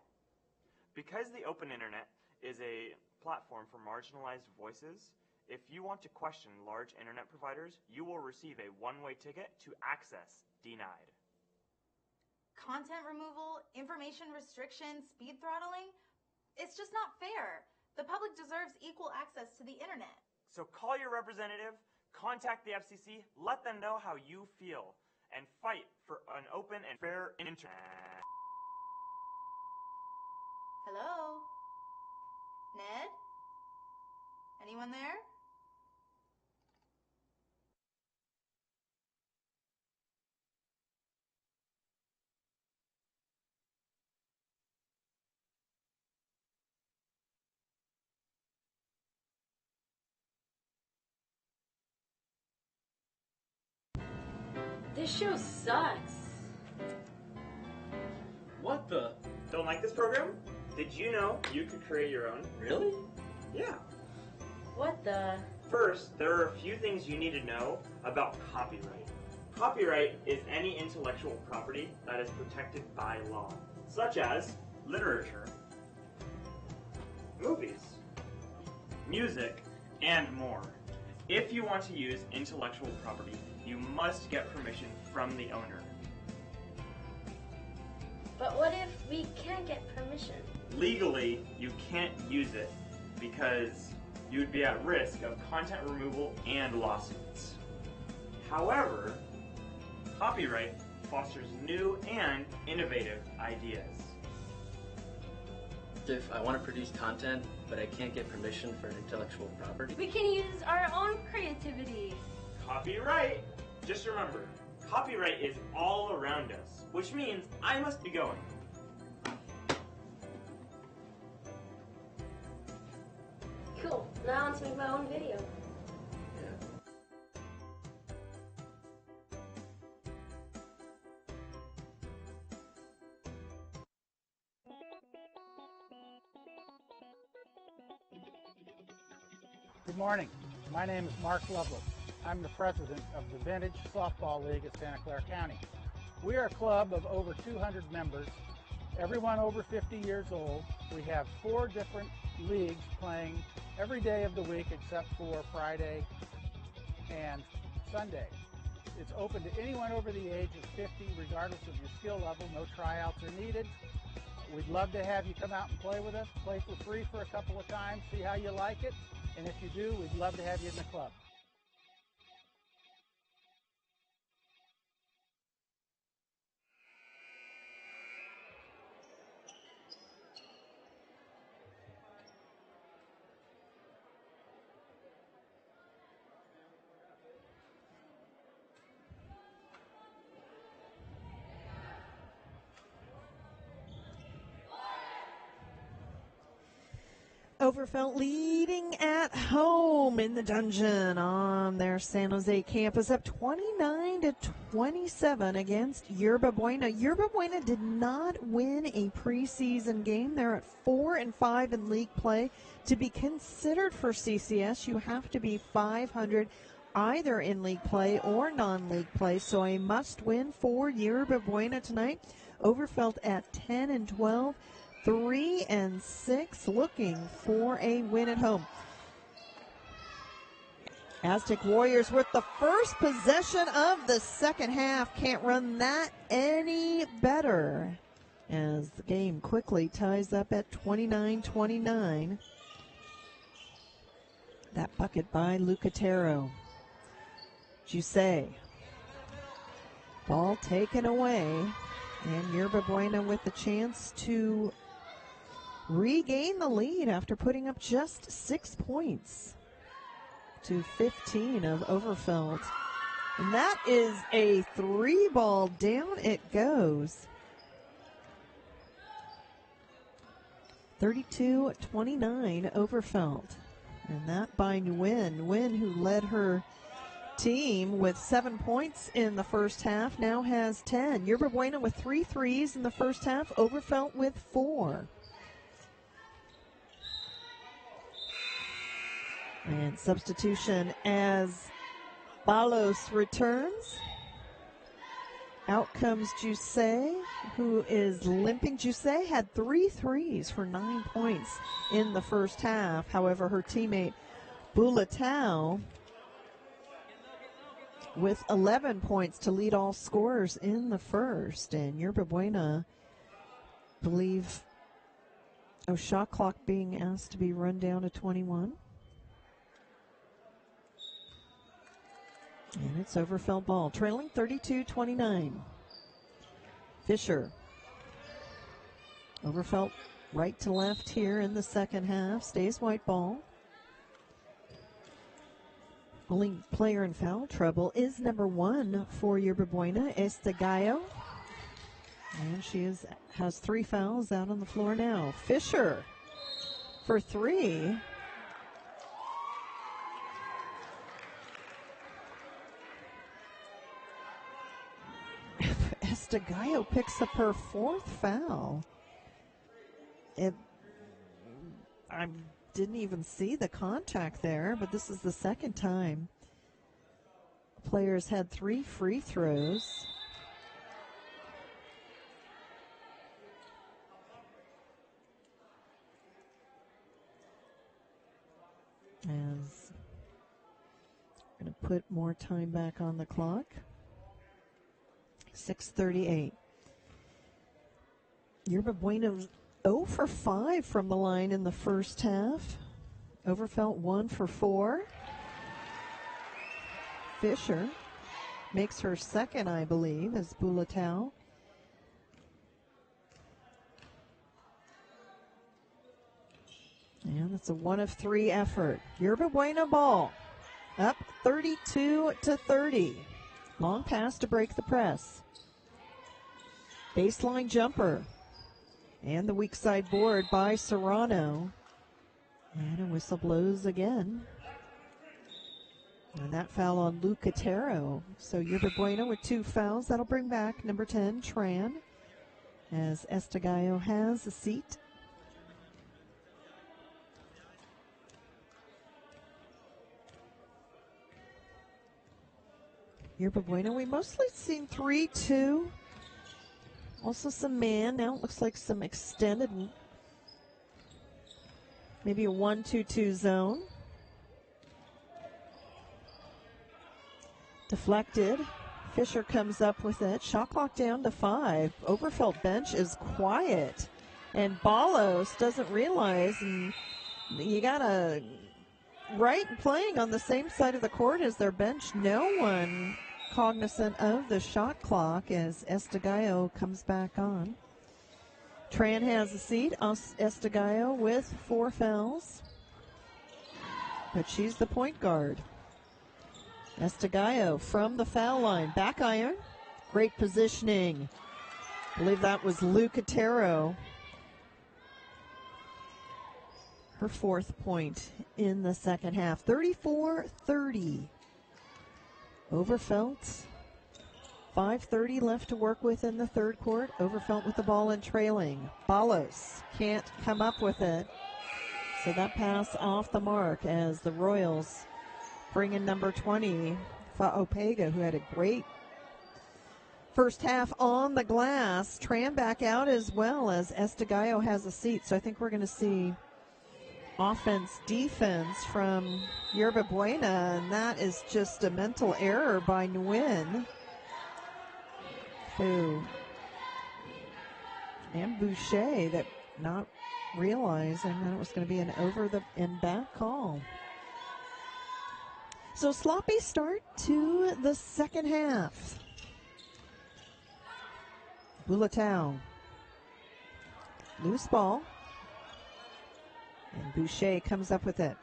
Speaker 3: Because the open internet is a platform for marginalized voices, if you want to question large internet providers, you will receive a one-way ticket to access denied.
Speaker 4: Content removal, information restriction, speed throttling? It's just not fair. The public deserves equal access to the internet.
Speaker 3: So call your representative, contact the FCC, let them know how you feel, and fight for an open and fair internet.
Speaker 4: Hello? Ned? Anyone there?
Speaker 5: This show sucks.
Speaker 6: What the?
Speaker 3: Don't like this program? Did you know you could create your own?
Speaker 6: Really?
Speaker 3: Yeah.
Speaker 5: What the?
Speaker 3: First, there are a few things you need to know about copyright. Copyright is any intellectual property that is protected by law, such as literature, movies, music, and more. If you want to use intellectual property, you must get permission from the owner.
Speaker 5: But what if we can't get permission?
Speaker 3: Legally, you can't use it because you would be at risk of content removal and lawsuits. However, copyright fosters new and innovative ideas.
Speaker 6: If I want to produce content, but I can't get permission for intellectual property?
Speaker 5: We can use our own creativity.
Speaker 3: Copyright! Just remember, copyright is all around us, which means I must be going.
Speaker 5: Cool. Now I want to make my own video.
Speaker 2: Good morning. My name is Mark Loveless. I'm the president of the Vintage Softball League at Santa Clara County. We are a club of over 200 members, everyone over 50 years old. We have 4 different leagues playing every day of the week except for Friday and Sunday. It's open to anyone over the age of 50, regardless of your skill level. No tryouts are needed. We'd love to have you come out and play with us, play for free for a couple of times, see how you like it. And if you do, we'd love to have you in the club.
Speaker 1: Overfelt leading at home in the dungeon on their San Jose campus, up 29-27 against Yerba Buena. Yerba Buena did not win a preseason game. They're at 4-5 in league play. To be considered for CCS, you have to be 500 either in league play or non-league play. So a must-win for Yerba Buena tonight. Overfelt at 10-12. 3-6, looking for a win at home. Aztec Warriors with the first possession of the second half. Can't run that any better. as the game quickly ties up at 29-29. That bucket by Lucatero. Jusay. Ball taken away, and Yerba Buena with the chance to regain the lead after putting up just 6 points to 15 of Overfelt. And that is a 3-ball. Down it goes. 32-29 Overfelt. And that by Nguyen. Nguyen, who led her team with 7 points in the first half, now has 10. Yerba Buena with 3 threes in the first half. Overfelt with 4. And substitution as Balos returns. Out comes Jusay, who is limping. Jusay had 3 threes for 9 points in the first half. However, her teammate Bulatao with 11 points to lead all scorers in the first. And Yerba Buena, believe, shot clock being asked to be run down to 21. And it's Overfelt ball, trailing 32-29. Fisher. Overfelt right to left here in the second half. Stays white ball. Only player in foul trouble is number 1 for Yerba Buena, Estegallo. And she has 3 fouls out on the floor now. Fisher for 3. Estegallo picks up her 4th foul. I didn't even see the contact there, but this is the second time. Players had 3 free throws. As we're going to put more time back on the clock. 6:38. Yerba Buena 0 for 5 from the line in the first half. Overfelt 1 for 4. Fisher makes her second, I believe, as Bulatao. And it's a 1 of 3 effort. Yerba Buena ball up 32-30. Long pass to break the press. Baseline jumper. And the weak side board by Serrano. And a whistle blows again. And that foul on Lucatero. So Yerba Buena with 2 fouls. That'll bring back number 10, Tran, as Estegallo has a seat. Yerba Buena, we mostly seen 3-2. Also some man. Now it looks like some extended, maybe a 1-2-2 zone. Deflected. Fisher comes up with it. Shot clock down to 5. Overfelt bench is quiet. And Balos doesn't realize, and you got to, right, playing on the same side of the court as their bench. No one cognizant of the shot clock as Estegallo comes back on. Tran has a seat. Estegallo with 4 fouls. But she's the point guard. Estegallo from the foul line. Back iron. Great positioning. I believe that was Lucatero. Her 4th point in the second half. 34-30. Overfelt. 5:30 left to work with in the third quarter. Overfelt with the ball and trailing. Balos can't come up with it. So that pass off the mark as the Royals bring in number 20, Fa'opega, who had a great first half on the glass. Tran back out as well as Estegallo has a seat. So I think we're going to see offense, defense from Yerba Buena, and that is just a mental error by Nguyen, who and Boucher that not realizing that it was going to be an over the and back call. So sloppy start to the second half. Bulatao. Loose ball. And Boucher comes up with it.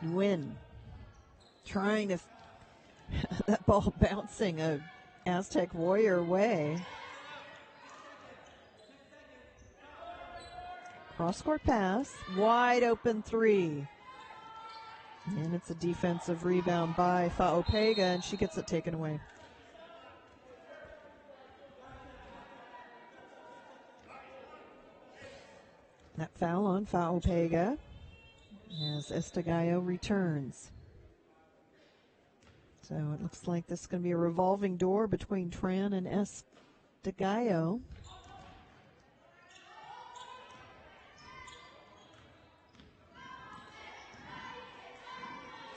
Speaker 1: Nguyen trying to that ball bouncing a Aztec Warrior way. Cross-court pass, wide open three. And it's a defensive rebound by Fa'opega, and she gets it taken away. That foul on Fa'opega as Estegallo returns. So it looks like this is going to be a revolving door between Tran and Estegallo.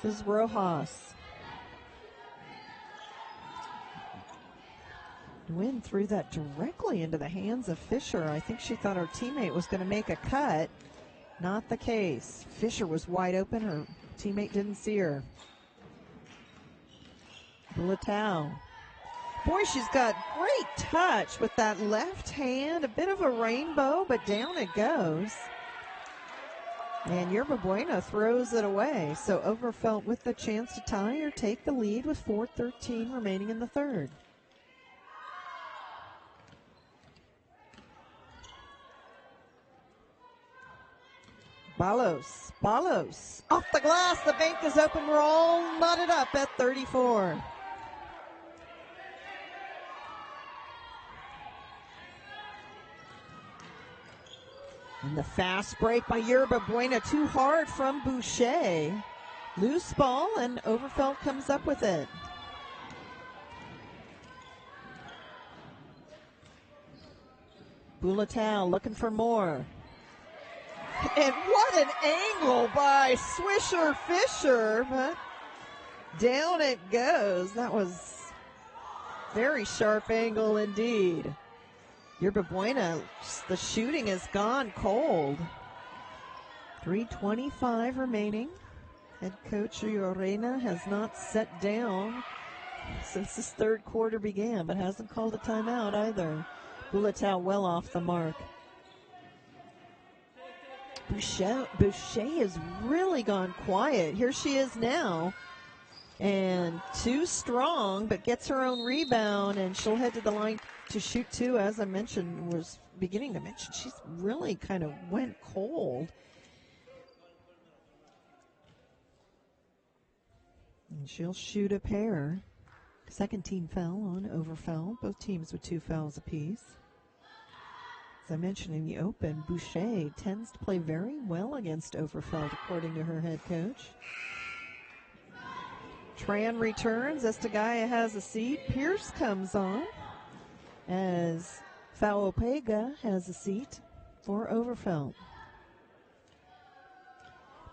Speaker 1: This is Rojas. Nguyen threw that directly into the hands of Fisher. I think she thought her teammate was going to make a cut. Not the case. Fisher was wide open. Her teammate didn't see her. Bulatao. Boy, she's got great touch with that left hand. A bit of a rainbow, but down it goes. And Yerba Buena throws it away. So Overfelt with the chance to tie or take the lead with 4:13 remaining in the third. Balos. Off the glass. The bank is open. We're all knotted up at 34. And the fast break by Yerba Buena, too hard from Boucher. Loose ball, and Overfelt comes up with it. Bulatao looking for more. And what an angle by Swisher Fisher, but down it goes. That was very sharp angle indeed. Yerba Buena, the shooting has gone cold. 3:25 remaining. Head coach Llorena has not sat down since this third quarter began, but hasn't called a timeout either. Bulatao well off the mark. Boucher has really gone quiet. Here she is now. And too strong, but gets her own rebound, and she'll head to the line to shoot two. As I mentioned, was beginning to mention, she's really kind of went cold. And she'll shoot a pair. Second team foul on Overfelt. Both teams with 2 fouls apiece. As I mentioned in the open, Boucher tends to play very well against Overfelt, according to her head coach. Tran returns. Estegallo has a seat. Pierce comes on as Fa'opega has a seat for Overfelt.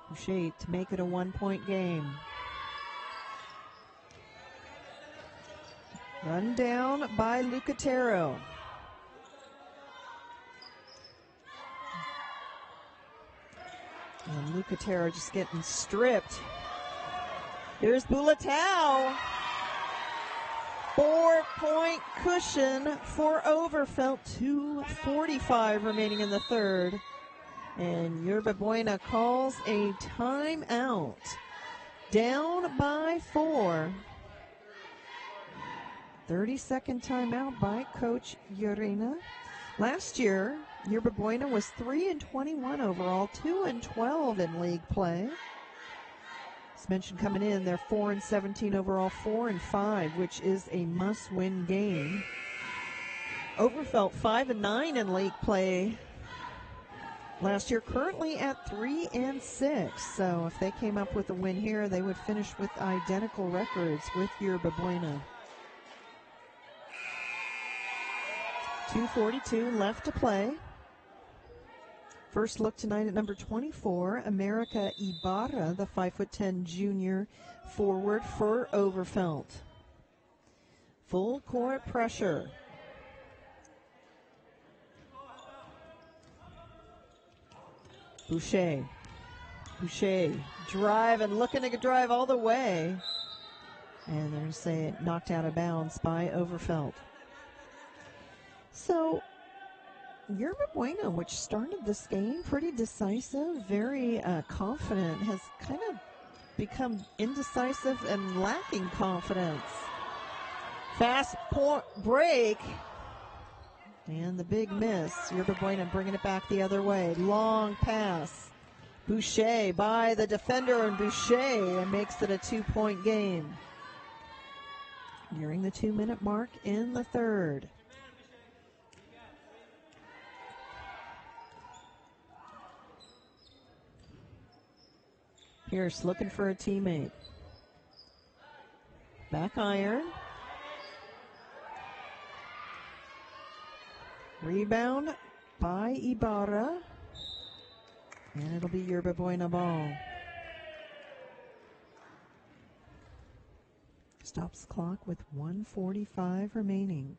Speaker 1: Boucher to make it a 1-point game. Run down by Lucatero. And Lucatero just getting stripped. Here's Bulatao. 4-point cushion for Overfelt. 2:45 remaining in the third. And Yerba Buena calls a timeout. Down by 4. 30-second timeout by Coach Llorena. Last year, Yerba Buena was 3-21 overall, 2-12 in league play. As mentioned, coming in, they're 4-17 overall, 4-5, which is a must-win game. Overfelt 5-9 in league play last year, currently at 3-6. So if they came up with a win here, they would finish with identical records with Yerba Buena. 2:42 left to play. First look tonight at number 24, America Ibarra, the 5'10" junior forward for Overfelt. Full court pressure. Boucher drive and looking to drive all the way. And they're going to say it knocked out of bounds by Overfelt. So Yerba Buena, which started this game pretty decisive, very confident, has kind of become indecisive and lacking confidence. Fast break. And the big miss. Yerba Buena bringing it back the other way. Long pass. Boucher by the defender, and Boucher makes it a 2-point game. Nearing the 2-minute mark in the third. Pierce looking for a teammate. Back iron. Rebound by Ibarra. And it'll be Yerba Buena ball. Stops clock with 1:45 remaining.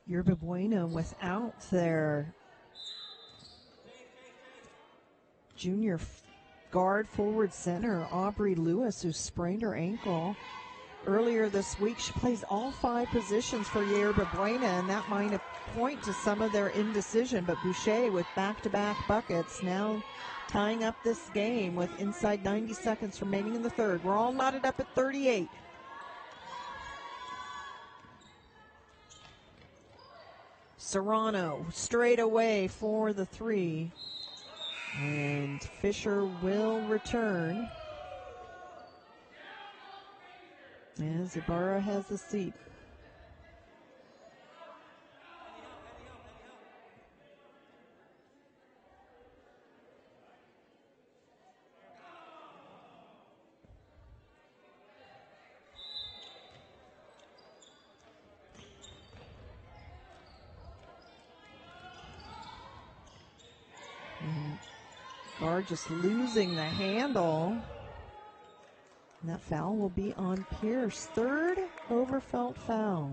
Speaker 1: Yerba Buena without their junior guard forward center, Aubrey Lewis, who sprained her ankle earlier this week. She plays all 5 positions for Yerba Buena, and that might point to some of their indecision. But Boucher with back-to-back buckets now tying up this game with inside 90 seconds remaining in the third. We're all knotted up at 38. Serrano straight away for the 3. And Fisher will return as Ibarra has a seat. Guard just losing the handle. And that foul will be on Pierce. Third Overfelt foul.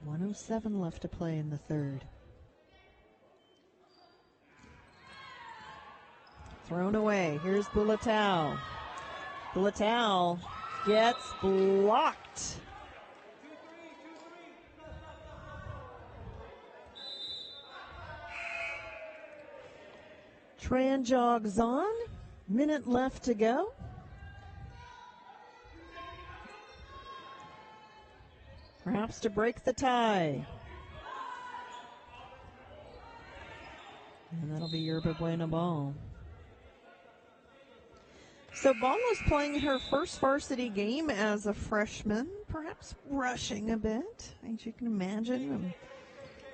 Speaker 1: .107 left to play in the third. Thrown away. Here's Bulatao. Bulatao gets blocked. Tran jogs on. Minute left to go. Perhaps to break the tie. And that'll be Yerba Buena ball. So Ball is playing her first varsity game as a freshman, perhaps rushing a bit, as you can imagine.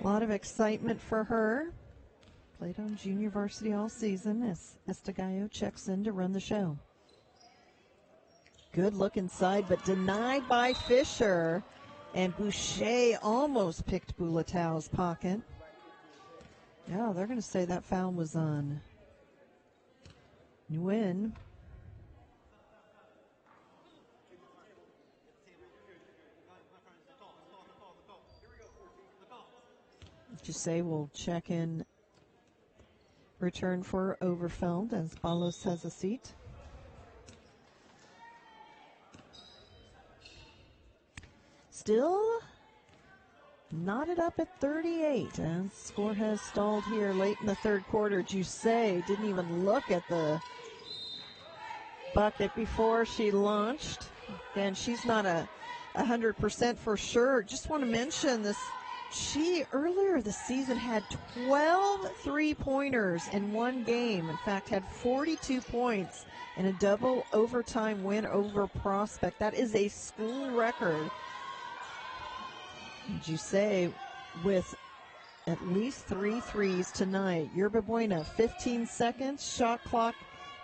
Speaker 1: A lot of excitement for her. Played on junior varsity all season as Estegallo checks in to run the show. Good look inside, but denied by Fisher. And Boucher almost picked Bulatao's pocket. Yeah, they're going to say that foul was on Nguyen. Just say we'll check in. Return for Overfelt as Balos has a seat. Still knotted up at 38. And score has stalled here late in the third quarter. Jusay didn't even look at the bucket before she launched. And she's not 100% for sure. Just want to mention this. She, earlier this season, had 12 three-pointers in one game. In fact, had 42 points in a double overtime win over Prospect. That is a school record. Jusay with at least 3 threes tonight. Yerba Buena, 15 seconds, shot clock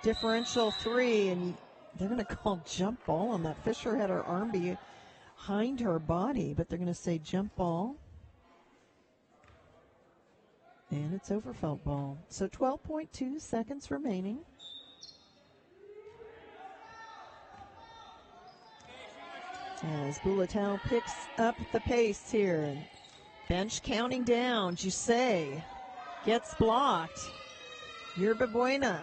Speaker 1: differential 3, and they're going to call jump ball on that. Fisher had her arm behind her body, but they're going to say jump ball. And it's Overfelt ball. So 12.2 seconds remaining. As Bulatel picks up the pace here. Bench counting down. Jusay gets blocked. Yerba Buena.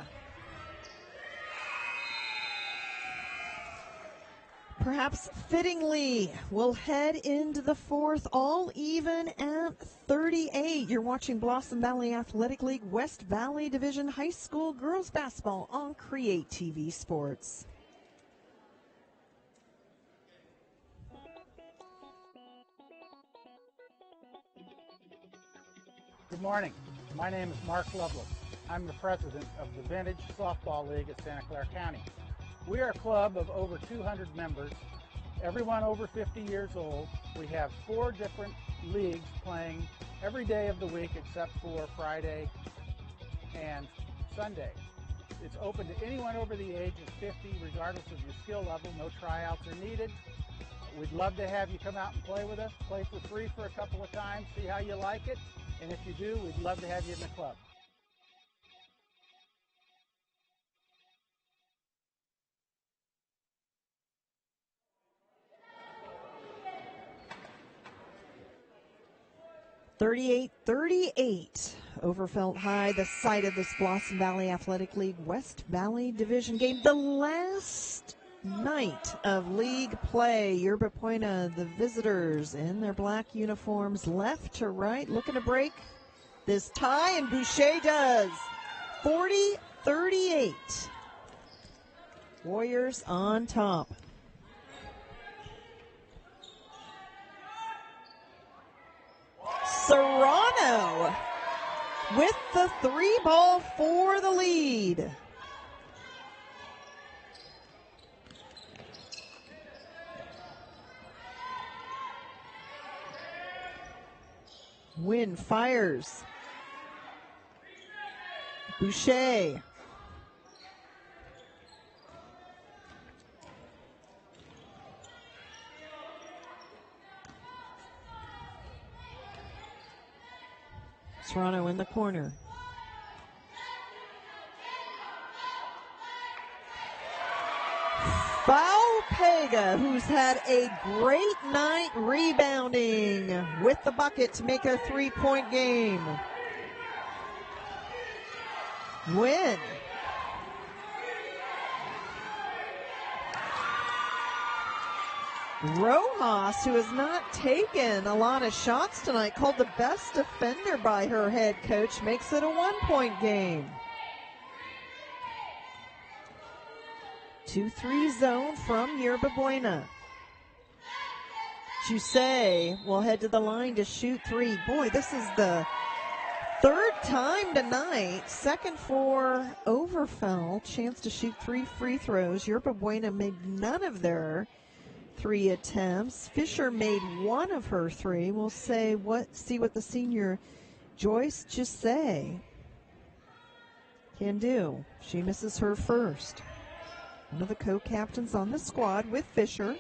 Speaker 1: Perhaps fittingly, we'll head into the fourth, all even at 38. You're watching Blossom Valley Athletic League West Valley Division High School Girls Basketball on CreaTV Sports.
Speaker 2: Good morning. My name is Mark Lovelace. I'm the president of the Vintage Softball League at Santa Clara County. We are a club of over 200 members, everyone over 50 years old. We have 4 different leagues playing every day of the week except for Friday and Sunday. It's open to anyone over the age of 50, regardless of your skill level. No tryouts are needed. We'd love to have you come out and play with us, play for free for a couple of times, see how you like it. And if you do, we'd love to have you in the club.
Speaker 1: (38-38). Overfelt High, the site of this Blossom Valley Athletic League West Valley Division game. The last night of league play. Yerba Buena, the visitors in their black uniforms, left to right, looking to break this tie, and Boucher does. 40-38. Warriors on top. Serrano with the 3-ball for the lead. Wynn fires. Boucher. Serrano in the corner. Foul Pega, who's had a great night rebounding with the bucket to make a 3-point game. Win. Rojas, who has not taken a lot of shots tonight, called the best defender by her head coach, makes it a 1-point game. 2-3 zone from Yerba Buena. Jusay will head to the line to shoot 3. Boy, this is the 3rd time tonight. 2nd for Overfelt. Chance to shoot 3 free throws. Yerba Buena made none of their 3 attempts. Fisher made 1 of her 3. We'll see what the senior Joyce Jusay can do. She misses her first. One of the co-captains on the squad with Fisher.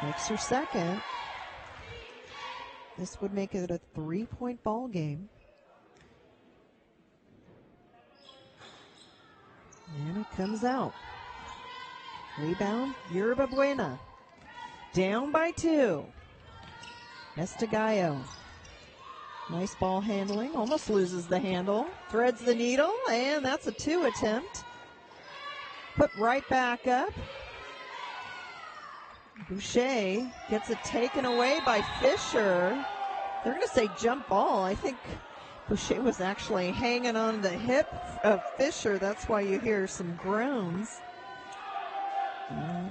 Speaker 1: Makes her second. This would make it a 3-point ball game. And it comes out. Rebound, Yerba Buena. Down by 2. Estigallo. Nice ball handling. Almost loses the handle. Threads the needle, and that's a 2 attempt. Put right back up. Boucher gets it taken away by Fisher. They're going to say jump ball. I think Boucher was actually hanging on the hip of Fisher. That's why you hear some groans.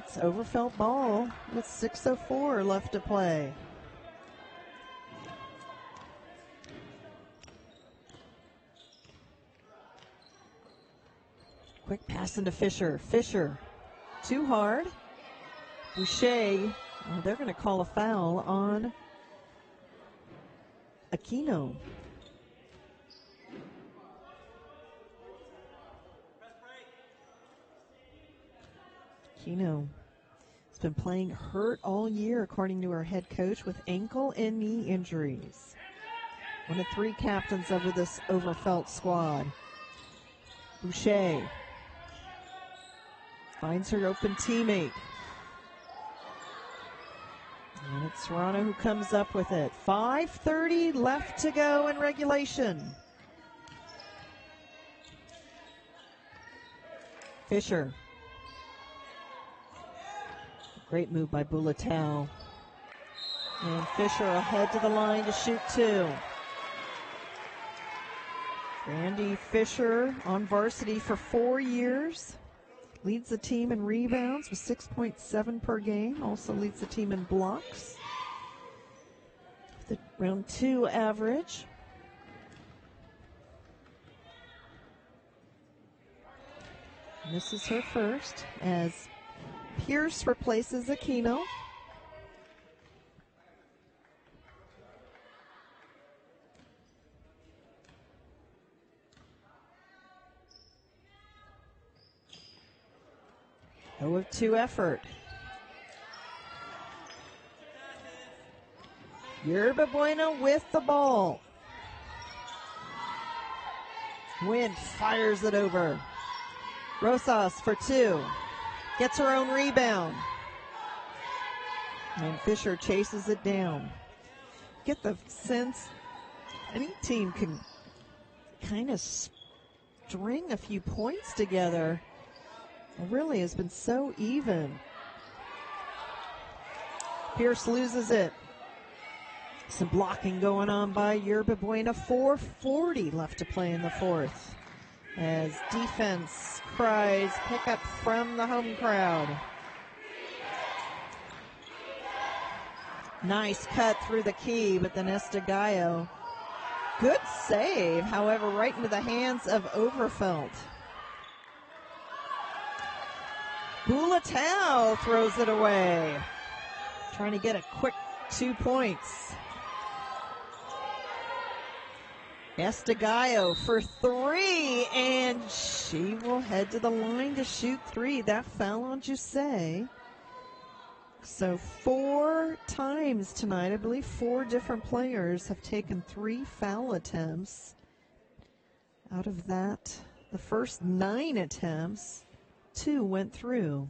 Speaker 1: It's Overfelt ball with 6:04 left to play. Quick pass into Fisher. Fisher, too hard. Boucher, they're going to call a foul on Aquino. Aquino has been playing hurt all year, according to her head coach, with ankle and knee injuries. One of 3 captains of this Overfelt squad. Boucher finds her open teammate. And it's Serrano who comes up with it. 5:30 left to go in regulation. Fisher. Great move by Bulatao. And Fisher ahead to the line to shoot two. Randy Fisher on varsity for 4 years. Leads the team in rebounds with 6.7 per game. Also leads the team in blocks. The round 2 average. And this is her first as Pierce replaces Aquino. With 2 effort. Yerba Buena with the ball. Wind fires it over. Rosas for 2. Gets her own rebound. And Fisher chases it down. Get the sense any team can kind of string a few points together. It really has been so even. Pierce loses it. Some blocking going on by Yerba Buena. 4:40 left to play in the fourth. As defense cries pick up from the home crowd. Nice cut through the key, but then Estigallo. Good save, however, right into the hands of Overfelt. Bulatao throws it away. Trying to get a quick 2 points. Estigallo for 3, and she will head to the line to shoot 3. That foul on Jusay. So 4 times tonight, I believe 4 different players have taken 3 foul attempts. Out of that, the first 9 attempts, 2 went through.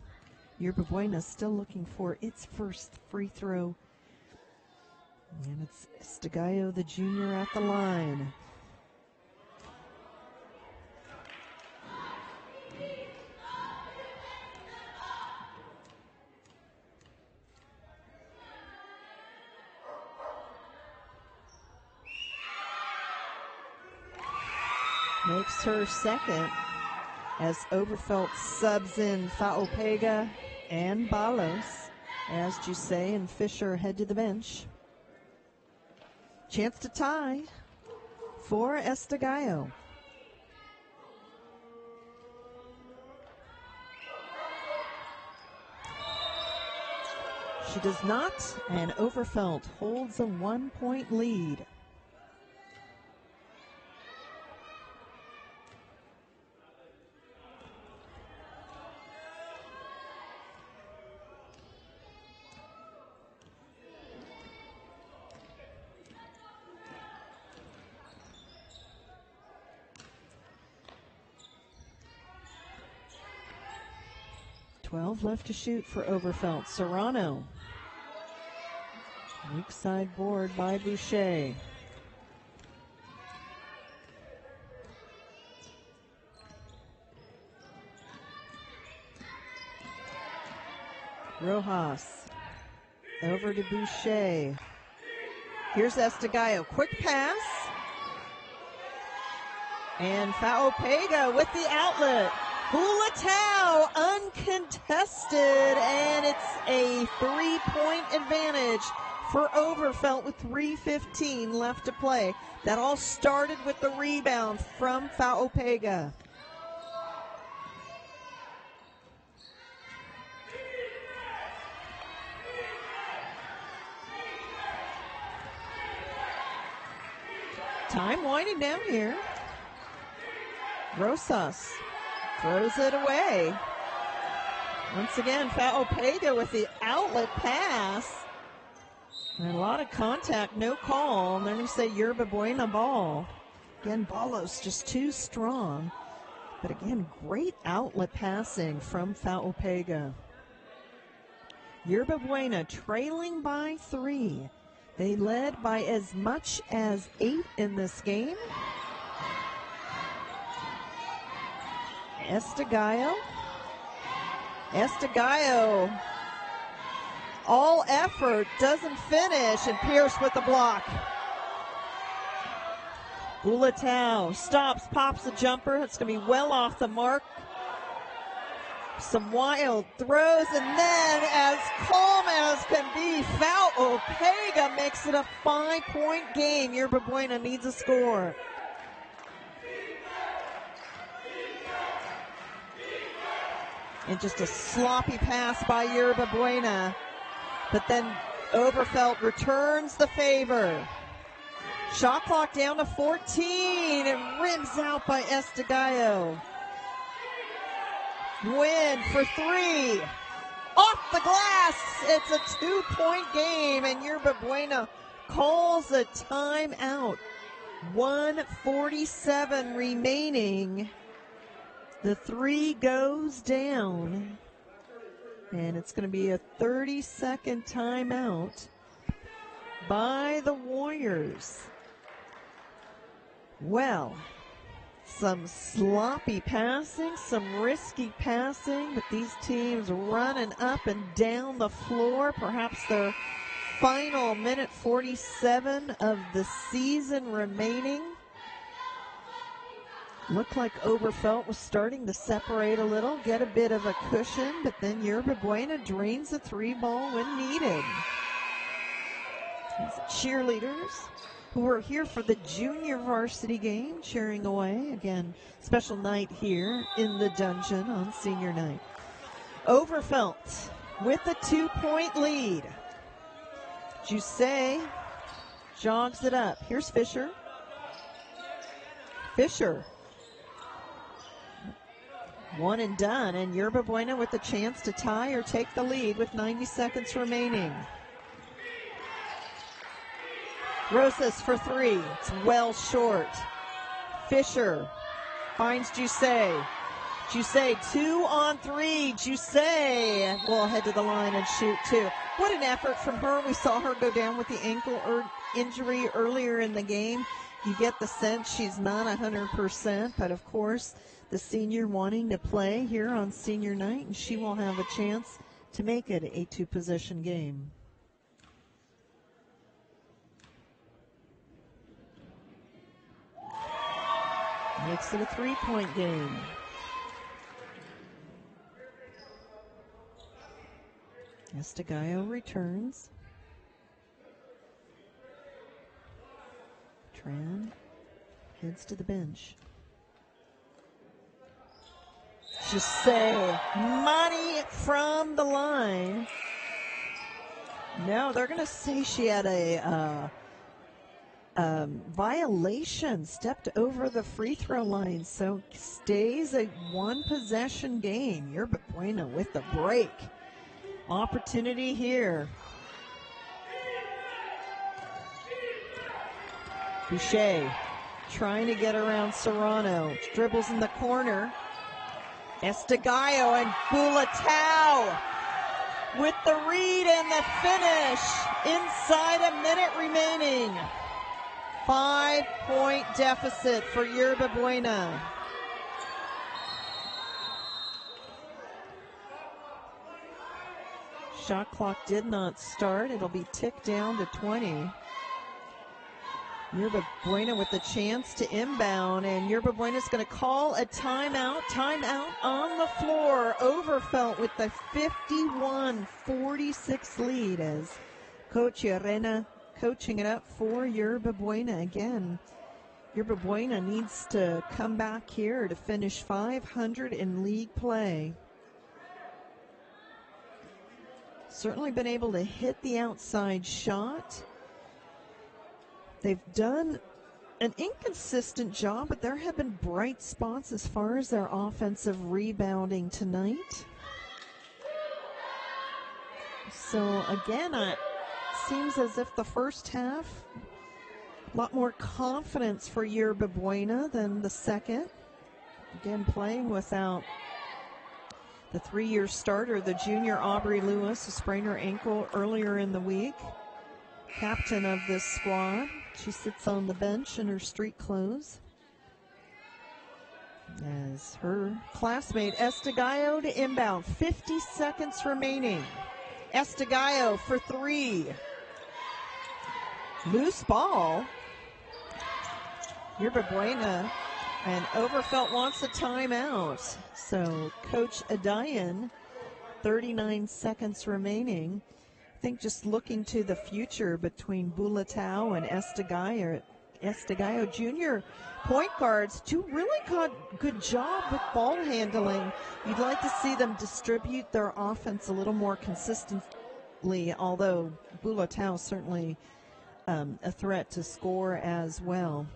Speaker 1: Yerba Buena still looking for its first free throw. And it's Estigallo, the junior, at the line. Makes her second as Overfelt subs in Faopega and Balos as Jusay and Fisher head to the bench. Chance to tie for Estigallo. She does not, and Overfelt holds a 1-point lead. Left to shoot for Overfelt. Serrano. Weak side board by Boucher. Rojas. Over to Boucher. Here's Estigallo. Quick pass. And Faopega with the outlet. Bulatao uncontested, and it's a 3-point advantage for Overfelt with 3:15 left to play. That all started with the rebound from Faopega. Time winding down here. Rosas throws it away. Once again, Faopega with the outlet pass. And a lot of contact, no call. And they're going to say Yerba Buena ball. Again, Balos just too strong. But again, great outlet passing from Faopega. Yerba Buena trailing by 3. They led by as much as 8 in this game. Estigallo, all effort, doesn't finish, and Pierce with the block. Bulatao stops, pops a jumper. That's going to be well off the mark. Some wild throws, and then, as calm as can be, Faopega makes it a 5-point game. Yerba Buena needs a score. And just a sloppy pass by Yerba Buena. But then Overfelt returns the favor. Shot clock down to 14 and rims out by Estigallo. Win for 3. Off the glass. It's a 2-point game, and Yerba Buena calls a timeout. 1:47 remaining. The 3 goes down, and it's going to be a 30-second timeout by the Warriors. Well, some sloppy passing, some risky passing, but these teams running up and down the floor. Perhaps their final minute 47 of the season remaining. Looked like Overfelt was starting to separate a little, get a bit of a cushion, but then Yerba Buena drains the 3-ball when needed. These cheerleaders who are here for the junior varsity game, cheering away. Again, special night here in the dungeon on senior night. Overfelt with a 2-point lead. Jusay jogs it up. Here's Fisher. One and done, and Yerba Buena with a chance to tie or take the lead with 90 seconds remaining. Rosas for 3. It's well short. Fisher finds Jusay. Jusay 2 on 3. Jusay will head to the line and shoot 2. What an effort from her. We saw her go down with the ankle injury earlier in the game. You get the sense she's not 100%, but of course, the senior wanting to play here on senior night, and she will have a chance to make it a 2-possession game. Makes it a 3-point game. Estigallo returns. Tran heads to the bench. Jusay, money from the line. No, they're going to say she had a violation, stepped over the free throw line, so stays a 1-possession game. Yerba Buena with the break. Opportunity here. Boucher trying to get around Serrano. Dribbles in the corner. Estigallo and Bulatao with the read and the finish inside a minute remaining. 5-point deficit for Yerba Buena. Shot clock did not start. It'll be ticked down to 20. Yerba Buena with the chance to inbound, and Yerba Buena's going to call a timeout. Timeout on the floor. Overfelt with the 51-46 lead as Coach Arena coaching it up for Yerba Buena again. Yerba Buena needs to come back here to finish 500 in league play. Certainly been able to hit the outside shot. They've done an inconsistent job, but there have been bright spots as far as their offensive rebounding tonight. So again, it seems as if the first half, a lot more confidence for Yerba Buena than the second. Again, playing without the 3-year starter, the junior Aubrey Lewis, who sprained her ankle earlier in the week. Captain of this squad. She sits on the bench in her street clothes. As her classmate Estigallo to inbound. 50 seconds remaining. Estigallo for 3. Loose ball. Yerba Buena, and Overfelt wants a timeout. So Coach Adayan, 39 seconds remaining. I think just looking to the future between Bulatao and Estigallo junior point guards do really good job with ball handling. You'd like to see them distribute their offense a little more consistently, although Bulatao certainly a threat to score as well.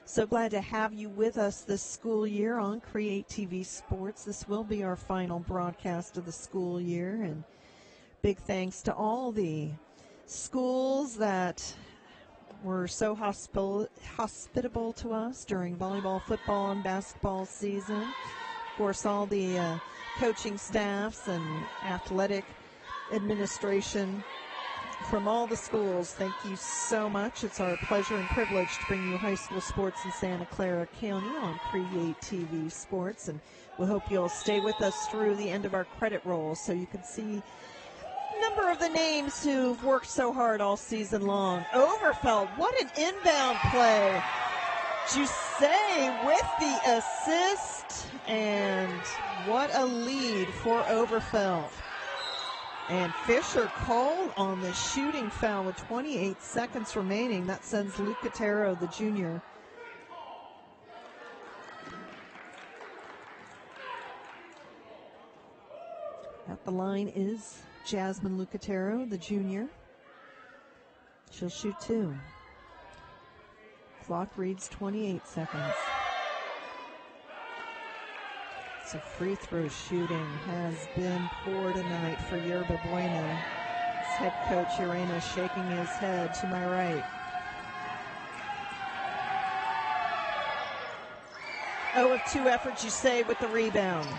Speaker 1: So glad to have you with us this school year on CreaTV Sports. This will be our final broadcast of the school year, and big thanks to all the schools that were so hospitable to us during volleyball, football, and basketball season. Of course, all the coaching staffs and athletic administration from all the schools, thank you so much. It's our pleasure and privilege to bring you high school sports in Santa Clara County on CreaTV Sports, and we hope you'll stay with us through the end of our credit roll so you can see a number of the names who've worked so hard all season long. Overfelt, what an inbound play. Jusay with the assist, and what a lead for Overfelt. And Fisher called on the shooting foul with 28 seconds remaining. That sends Lucatero, the junior. At the line is Jasmine Lucatero, the junior. She'll shoot 2. Clock reads 28 seconds. So free throw shooting has been poor tonight for Yerba Buena. His head coach Urena shaking his head to my right. Of 2 efforts, you say, with the rebound.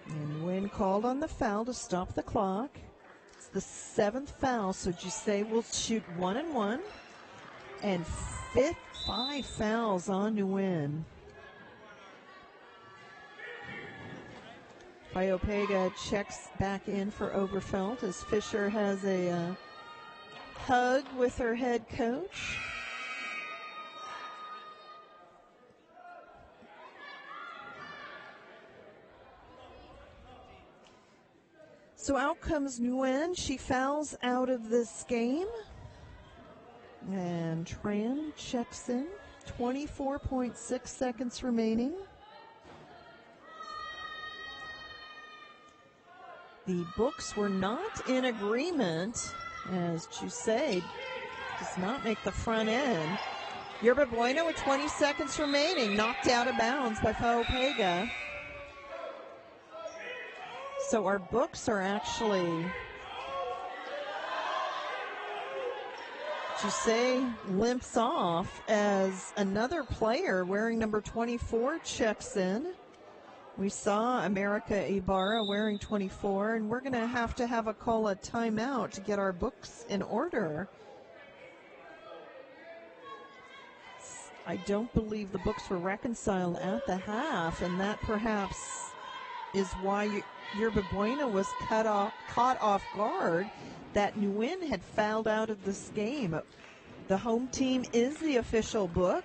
Speaker 1: And Nguyen called on the foul to stop the clock. It's the 7th foul, so Jusay will shoot 1 and 1. And 5 fouls on Nguyen. Biopega checks back in for Overfelt as Fisher has a hug with her head coach. So out comes Nguyen. She fouls out of this game. And Tran checks in. 24.6 seconds remaining. The books were not in agreement as Jusay does not make the front end. Yerba Buena with 20 seconds remaining, knocked out of bounds by Faopega. So our books are actually... Jusay limps off as another player wearing number 24 checks in. We saw America Ibarra wearing 24, and we're going to have a call a timeout to get our books in order. I don't believe the books were reconciled at the half, and that perhaps is why Yerba Buena was caught off guard that Nguyen had fouled out of this game. The home team is the official book.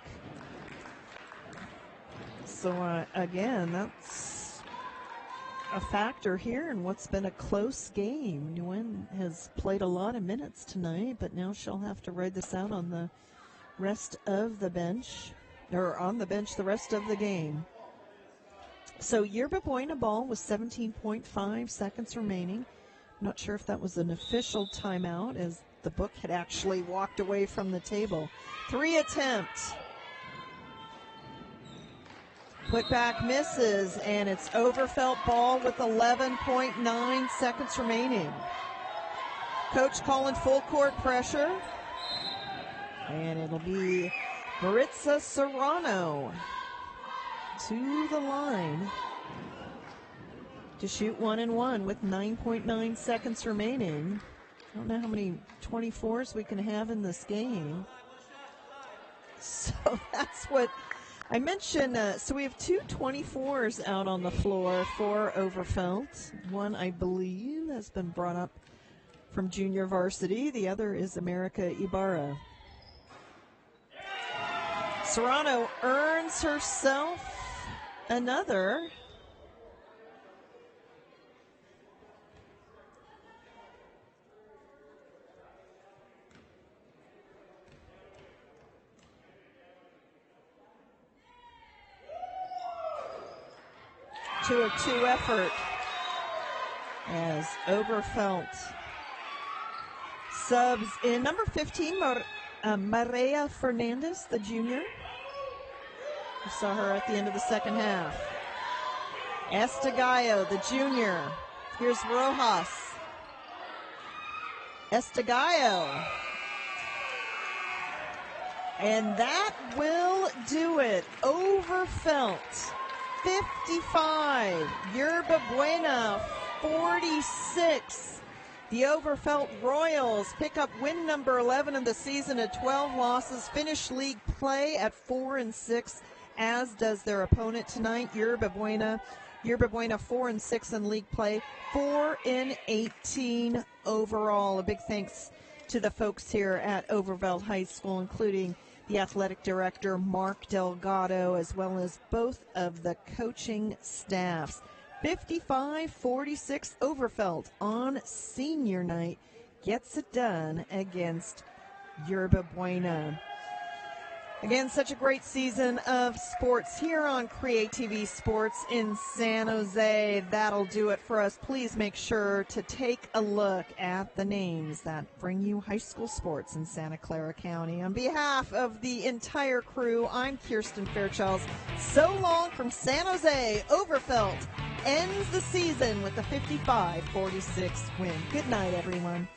Speaker 1: So, again, that's a factor here in what's been a close game. Nguyen has played a lot of minutes tonight, but now she'll have to ride this out on the rest of the bench, or on the bench the rest of the game. So Yerba Buena ball with 17.5 seconds remaining. Not sure if that was an official timeout, as the book had actually walked away from the table. 3 attempts. Put back misses, and it's Overfelt ball with 11.9 seconds remaining. Coach calling full court pressure. And it'll be Maritza Serrano to the line to shoot 1-1 with 9.9 seconds remaining. I don't know how many 24s we can have in this game. So that's what I mentioned. So we have two 24s out on the floor for Overfelt. One, I believe, has been brought up from junior varsity. The other is America Ibarra. Serrano earns herself another. To a 2 effort as Overfelt subs in number 15, Maria Fernandez, the junior. We saw her at the end of the second half. Estigallo, the junior. Here's Rojas. Estigallo. And that will do it. Overfelt 55. Yerba Buena 46. The Overfelt Royals pick up win number 11 of the season at 12 losses. Finish league play at 4-6, as does their opponent tonight, Yerba Buena. Yerba Buena 4-6 in league play, 4-18 overall. A big thanks to the folks here at Overfelt High School, including the athletic director, Mark Delgado, as well as both of the coaching staffs. 55-46 Overfelt on senior night gets it done against Yerba Buena. Again, such a great season of sports here on CreaTV Sports in San Jose. That'll do it for us. Please make sure to take a look at the names that bring you high school sports in Santa Clara County. On behalf of the entire crew, I'm Kirsten Fairchilds. So long from San Jose. Overfelt ends the season with a 55-46 win. Good night, everyone.